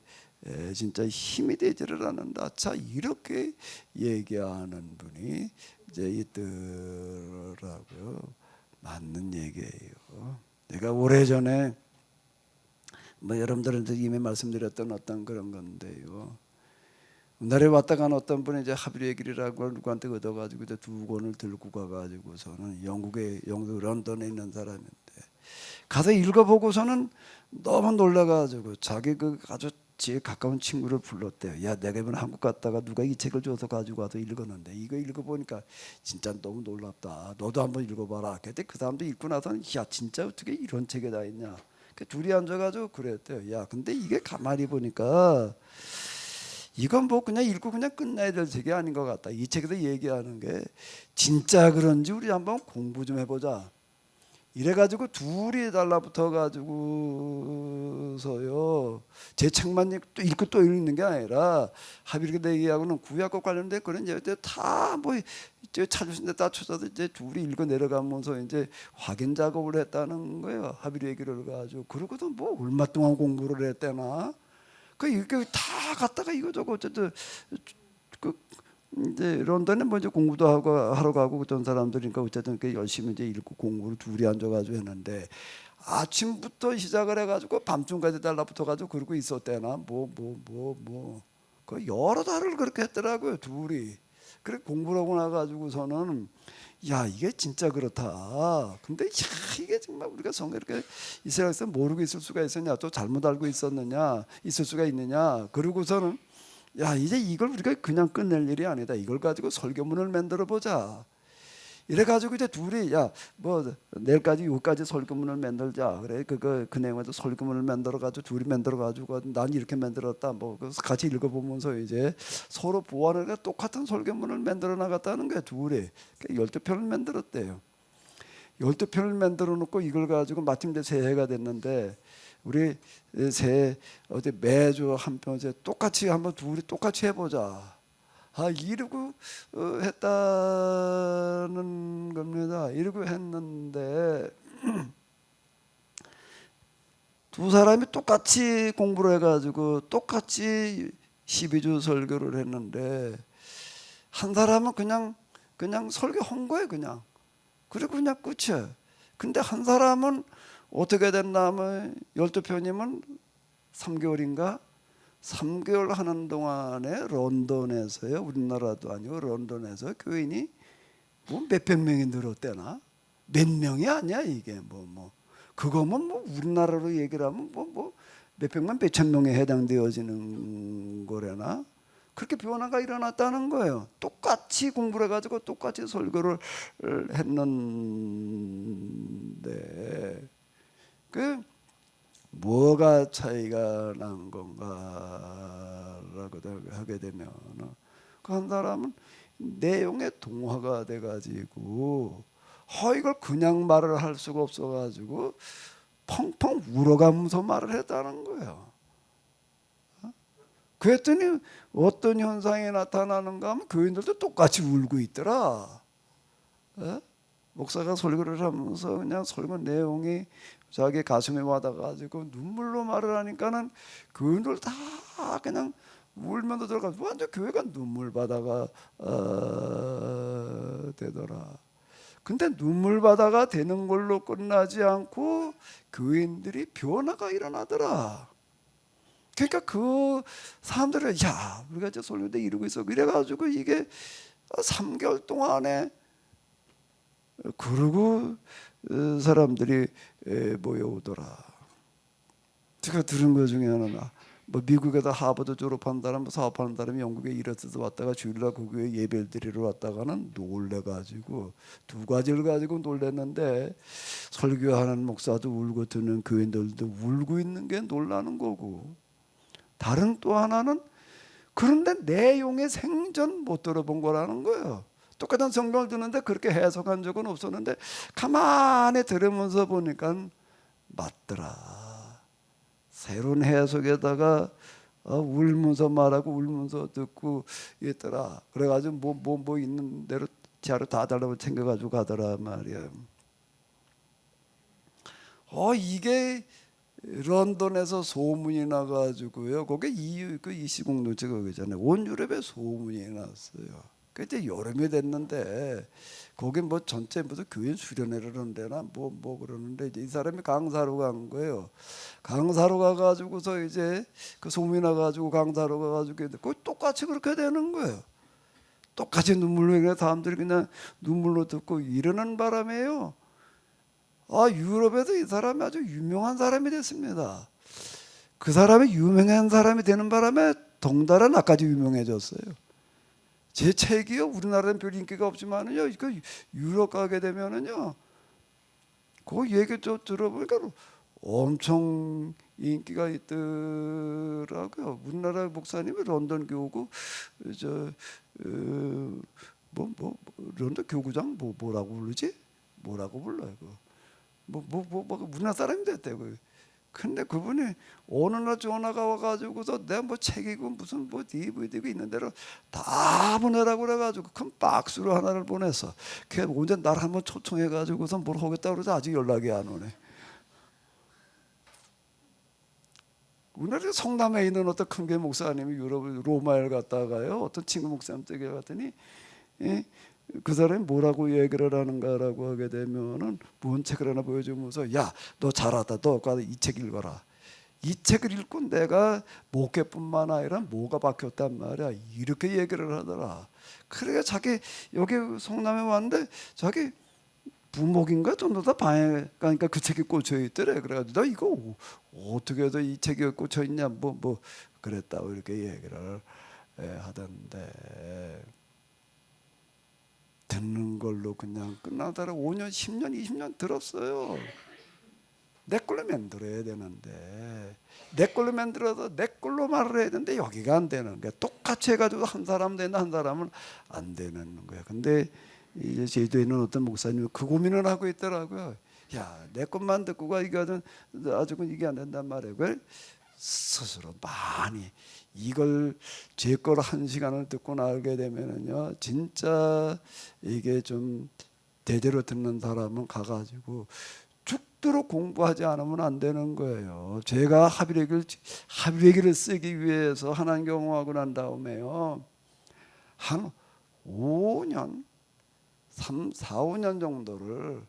진짜 힘이 되지를 않는다. 자 이렇게 얘기하는 분이 이제 있더라고요. 맞는 얘기예요. 내가 오래전에 뭐 여러분들한테 이미 말씀드렸던 어떤 그런 건데요. 옛날에 왔다 간 어떤 분이 이제 하비루의 길이라고 누구한테 얻어가지고 이제 2권을 들고 가가지고서는 영국 런던에 있는 사람인데 가서 읽어보고서는 너무 놀라가지고 자기 그 아주 제일 가까운 친구를 불렀대요. 야 내가 이번 한국 갔다가 누가 이 책을 줘서 가지고 와서 읽었는데 이거 읽어보니까 진짜 너무 놀랍다. 너도 한번 읽어봐라. 그때 그 사람도 읽고 나서는 야 진짜 어떻게 이런 책이 다 있냐. 둘이 앉아가지고 그랬대요. 야 근데 이게 가만히 보니까 이건 뭐 그냥 읽고 그냥 끝내야 될 책이 아닌 것 같다. 이 책에서 얘기하는 게 진짜 그런지 우리 한번 공부 좀 해보자. 이래가지고 둘이 달라붙어가지고서요 제 책만 읽고 또 읽는 게 아니라 하비르게 얘기하고는 구약과 관련된 그런 얘기들 다 뭐 찾으신 데 다 찾아서 이제 둘이 읽어 내려가면서 이제 확인 작업을 했다는 거예요. 하비르 얘기를 가지고 그러고도 뭐 얼마 동안 공부를 했대나. 이렇게 다 갔다가 이거저거 어쨌든 이제 런던에 먼저 공부도 하러 가고 그런 사람들이니까 어쨌든 열심히 이제 읽고 공부를 둘이 앉아가지고 했는데 아침부터 시작을 해가지고 밤중까지 달라붙어가지고 그러고 있었대나 그 여러 달을 그렇게 했더라고요 둘이. 그래 공부를 하고 나가지고서는 야 이게 진짜 그렇다. 근데 야 이게 정말 우리가 성경 이렇게 이스라엘에서 모르고 있을 수가 있었냐 또 잘못 알고 있었느냐 있을 수가 있느냐. 그러고서는 야 이제 이걸 우리가 그냥 끝낼 일이 아니다. 이걸 가지고 설교문을 만들어 보자. 이래가지고 이제 둘이 야 뭐 내일까지 여기까지 설교문을 만들자. 그래 그 내용에서 설교문을 만들어 가지고 둘이 만들어 가지고 난 이렇게 만들었다. 뭐 그래서 같이 읽어보면서 이제 서로 보완을 해 똑같은 설교문을 만들어 나갔다는 거야 둘이. 12편을 만들었대요. 12편을 만들어 놓고 이걸 가지고 마침 이제 새해가 됐는데. 우리 새해 어제 매주 한 편 똑같이 한번 둘이 똑같이 해보자 이러고 했다는 겁니다. 이러고 했는데 두 사람이 똑같이 공부를 해가지고 똑같이 12주 설교를 했는데 한 사람은 그냥 설교한 거예요. 그리고 그냥 끝이에요. 근데 한 사람은 어떻게 됐냐면 12편이면 3개월인가 3개월 하는 동안에 런던에서요, 우리나라도 아니고 런던에서 교인이 뭐 몇백 명이 늘었대나 몇 명이 아니야 이게 그거면 뭐 우리나라로 얘기를 하면 뭐 몇백만 몇천 명에 해당되어지는 거래나 그렇게 변화가 일어났다는 거예요. 똑같이 공부를 해가지고 똑같이 설교를 했는데 그 뭐가 차이가 난 건가라고 하게 되면 그 한 사람은 내용에 동화가 돼가지고 이걸 그냥 말을 할 수가 없어가지고 펑펑 울어가면서 말을 했다는 거예요. 그랬더니 어떤 현상이 나타나는가 하면 교인들도 똑같이 울고 있더라. 목사가 설교를 하면서 그냥 설교 내용이 자기 가슴에 와닿아가지고 눈물로 말을 하니까는 교인들 다 그냥 울면서 들어가서 완전 교회가 눈물바다가 되더라. 근데 눈물바다가 되는 걸로 끝나지 않고 교인들이 변화가 일어나더라. 그러니까 그 사람들은 우리가 이제 설교대 이러고 있어 이래가지고 이게 3개월 동안에 그러고 사람들이 모여오더라. 제가 들은 것 중에 하나가 뭐 미국에다 하버드 졸업한 사람, 사업하는 사람이 영국에 일해서 왔다가 주일날 그 교회 예배를 드리러 왔다가는 놀래가지고 두 가지를 가지고 놀랬는데 설교하는 목사도 울고 듣는 교인들도 울고 있는 게 놀라는 거고 다른 또 하나는 그런데 내용의 생전 못 들어본 거라는 거예요. 똑같은 성경을 듣는데 그렇게 해석한 적은 없었는데 가만히 들으면서 보니까 맞더라. 새로운 해석에다가 울면서 말하고 울면서 듣고 있더라. 그래가지고 뭐 있는 대로 자료 다 달라고 챙겨가지고 가더라 말이야. 이게 런던에서 소문이 나가지고요. 거기 그 이시공동체 거기잖아요. 온 유럽에 소문이 났어요. 그때 여름이 됐는데 거기 뭐 전체 무슨 교인 수련회를 하는데나 뭐 그러는데 이제 이 사람이 강사로 간 거예요. 강사로 가가지고서 이제 그 소문이 나가지고 강사로 가가지고 그 똑같이 그렇게 되는 거예요. 똑같이 눈물로 그냥 사람들이 그냥 눈물로 듣고 이러는 바람에요. 유럽에서 이 사람이 아주 유명한 사람이 됐습니다. 그 사람이 유명한 사람이 되는 바람에 덩달아 나까지 유명해졌어요. 제 책이요 우리나라는 별 인기가 없지만은요 그 유럽 가게 되면은요 그 얘기 좀 들어보니까 엄청 인기가 있더라고요. 우리나라 목사님이 런던 교구 런던 교구장 뭐라고 부르지? 뭐라고 불러요? 우리나라 사람이 됐대요. 근데 그분이 어느 날 전화가 와가지고서 내가 뭐 책이고 무슨 뭐 DVD가 있는 대로 다 보내라고 그래가지고 큰 박스로 하나를 보냈어. 걔 언제 날 한번 초청해가지고서 뭘 하겠다 그러지 아직 연락이 안 오네. 우리나라 성남에 있는 어떤 큰교 목사님이 유럽 로마에 갔다가요 어떤 친구 목사님 댁에 갔더니 그 사람이 뭐라고 얘기를 하는가라고 하게 되면은 뭔 책을 하나 보여주면서 너 잘하다. 너 가서 이 책 읽어라. 이 책을 읽고 내가 목회뿐만 아니라 뭐가 바뀌었단 말이야. 이렇게 얘기를 하더라. 그러니까 자기 여기 성남에 왔는데 자기 부목인가 정도다 방에 가니까 그 책이 꽂혀 있더래. 그래가지고 나 이거 어떻게 해서 이 책이 꽂혀 있냐 뭐 그랬다고 이렇게 얘기를 하던데. 듣는 걸로 그냥 끝나더라. 5년, 10년, 20년 들었어요. 내 걸로 만들어야 되는데 내 걸로 만들어서 내 걸로 말을 해야 되는데 여기가 안 되는 거야. 똑같이 해가지고 한 사람 되는데 한 사람은 안 되는 거야. 근데 이제 제주도에 있는 어떤 목사님이 그 고민을 하고 있더라고요. 내 것만 듣고 가 이게 아주 이게 안 된단 말이에요. 스스로 많이 이걸 제 걸 한 시간을 듣고 나오게 되면은요, 진짜 이게 좀 대대로 듣는 사람은 가가지고 죽도록 공부하지 않으면 안 되는 거예요. 제가 합의례기를 쓰기 위해서 하나님 경험하고 난 다음에요, 한 5년, 3, 4, 5년 정도를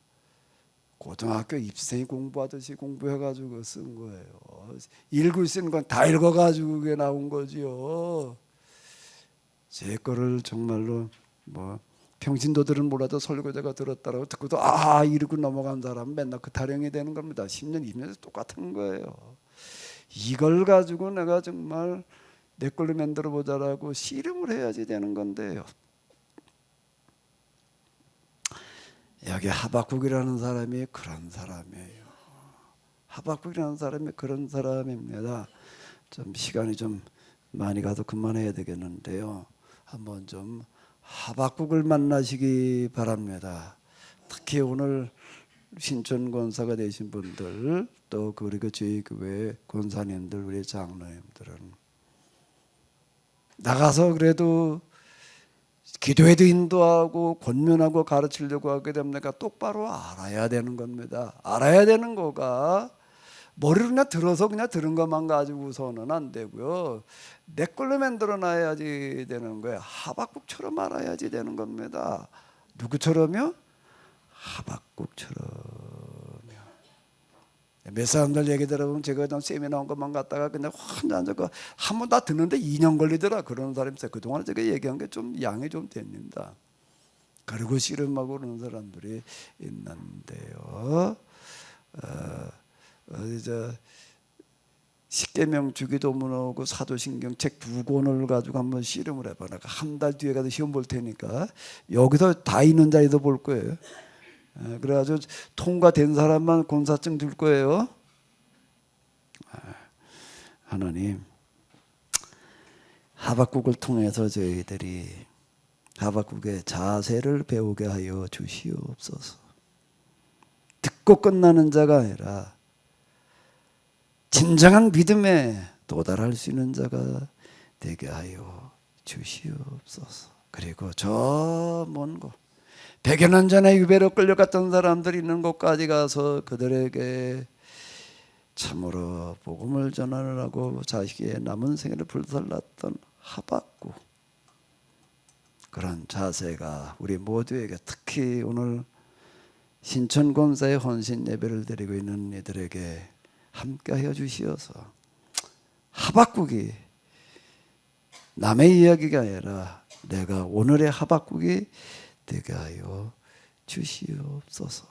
고등학교 입생이 공부하듯이 공부해가지고 쓴 거예요. 읽을 수 있는 건 다 읽어가지고 그게 나온 거지요. 제 거를 정말로 뭐 평신도들은 몰라도 설교자가 들었다라고 듣고도 이러고 넘어간 사람은 맨날 그 타령이 되는 겁니다. 10년, 20년에서 똑같은 거예요. 이걸 가지고 내가 정말 내 걸로 만들어 보자라고 씨름을 해야지 되는 건데요. 여기 하박국이라는 사람이 그런 사람이에요. 하박국이라는 사람이 그런 사람입니다. 좀 시간이 좀 많이 가서 그만해야 되겠는데요. 한번 좀 하박국을 만나시기 바랍니다. 특히 오늘 신천 권사가 되신 분들, 또 그리고 저희 교회 권사님들, 우리 장로님들은 나가서 그래도 기도에도 인도하고 권면하고 가르치려고 하게 되면 똑바로 알아야 되는 겁니다. 알아야 되는 거가 머리로 그냥 들어서 그냥 들은 것만 가지고서는 안 되고요. 내 걸로 만들어 놔야지 되는 거예요. 하박국처럼 알아야지 되는 겁니다. 누구처럼요? 하박국처럼요. 몇 사람들 얘기 들어보면 제가 좀 세미나 온 것만 갖다가 그냥 혼자 앉아서 한 번 다 듣는데 2년 걸리더라 그런 사람이 있어요. 그동안 제가 얘기한 게 좀 양이 좀 됩니다. 그리고 씨름하고 그러는 사람들이 있는데요. 어디 저 십계명 주기도문하고 사도신경 책 2권을 가지고 한번 씨름을 해봐. 내가 한 달 뒤에 가서 시험 볼 테니까 여기서 다 있는 자리에서 볼 거예요. 그래가지고 통과된 사람만 권사증 줄 거예요. 하나님, 하박국을 통해서 저희들이 하박국의 자세를 배우게 하여 주시옵소서. 듣고 끝나는 자가 아니라 진정한 믿음에 도달할 수 있는 자가 되게 하여 주시옵소서. 그리고 저 먼 곳 100여 년 전에 유배로 끌려갔던 사람들이 있는 곳까지 가서 그들에게 참으로 복음을 전하느라고 자식의 남은 생애를 불살랐던 하박국, 그런 자세가 우리 모두에게, 특히 오늘 신천 권사의 헌신 예배를 드리고 있는 이들에게 함께하여 주시어서 하박국이 남의 이야기가 아니라 내가 오늘의 하박국이 되게 하여 주시옵소서.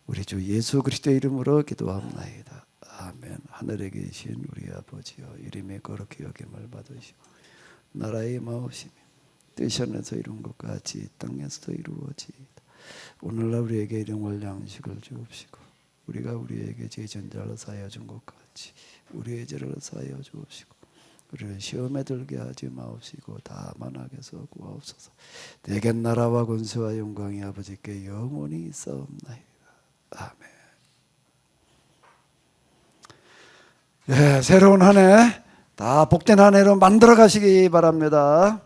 우리 주 예수 그리스도의 이름으로 기도합나이다. 아멘. 하늘에 계신 우리 아버지여, 이름이 거룩히 여김을 받으시고 나라의 마옵시며 뜻이 하늘에서 이룬 것 같이 땅에서도 이루어지이다. 오늘날 우리에게 일용할 양식을 주옵시고 우리가 우리에게 죄진 자를 사하여 준 것 같이 우리의 죄를 사하여 주옵시고 우리를 시험에 들게 하지 마옵시고 다만 악에서 구하옵소서. 대개 나라와 권세와 영광이 아버지께 영원히 있사옵나이다. 아멘. 새로운 한 해 다 복된 한 해로 만들어 가시기 바랍니다.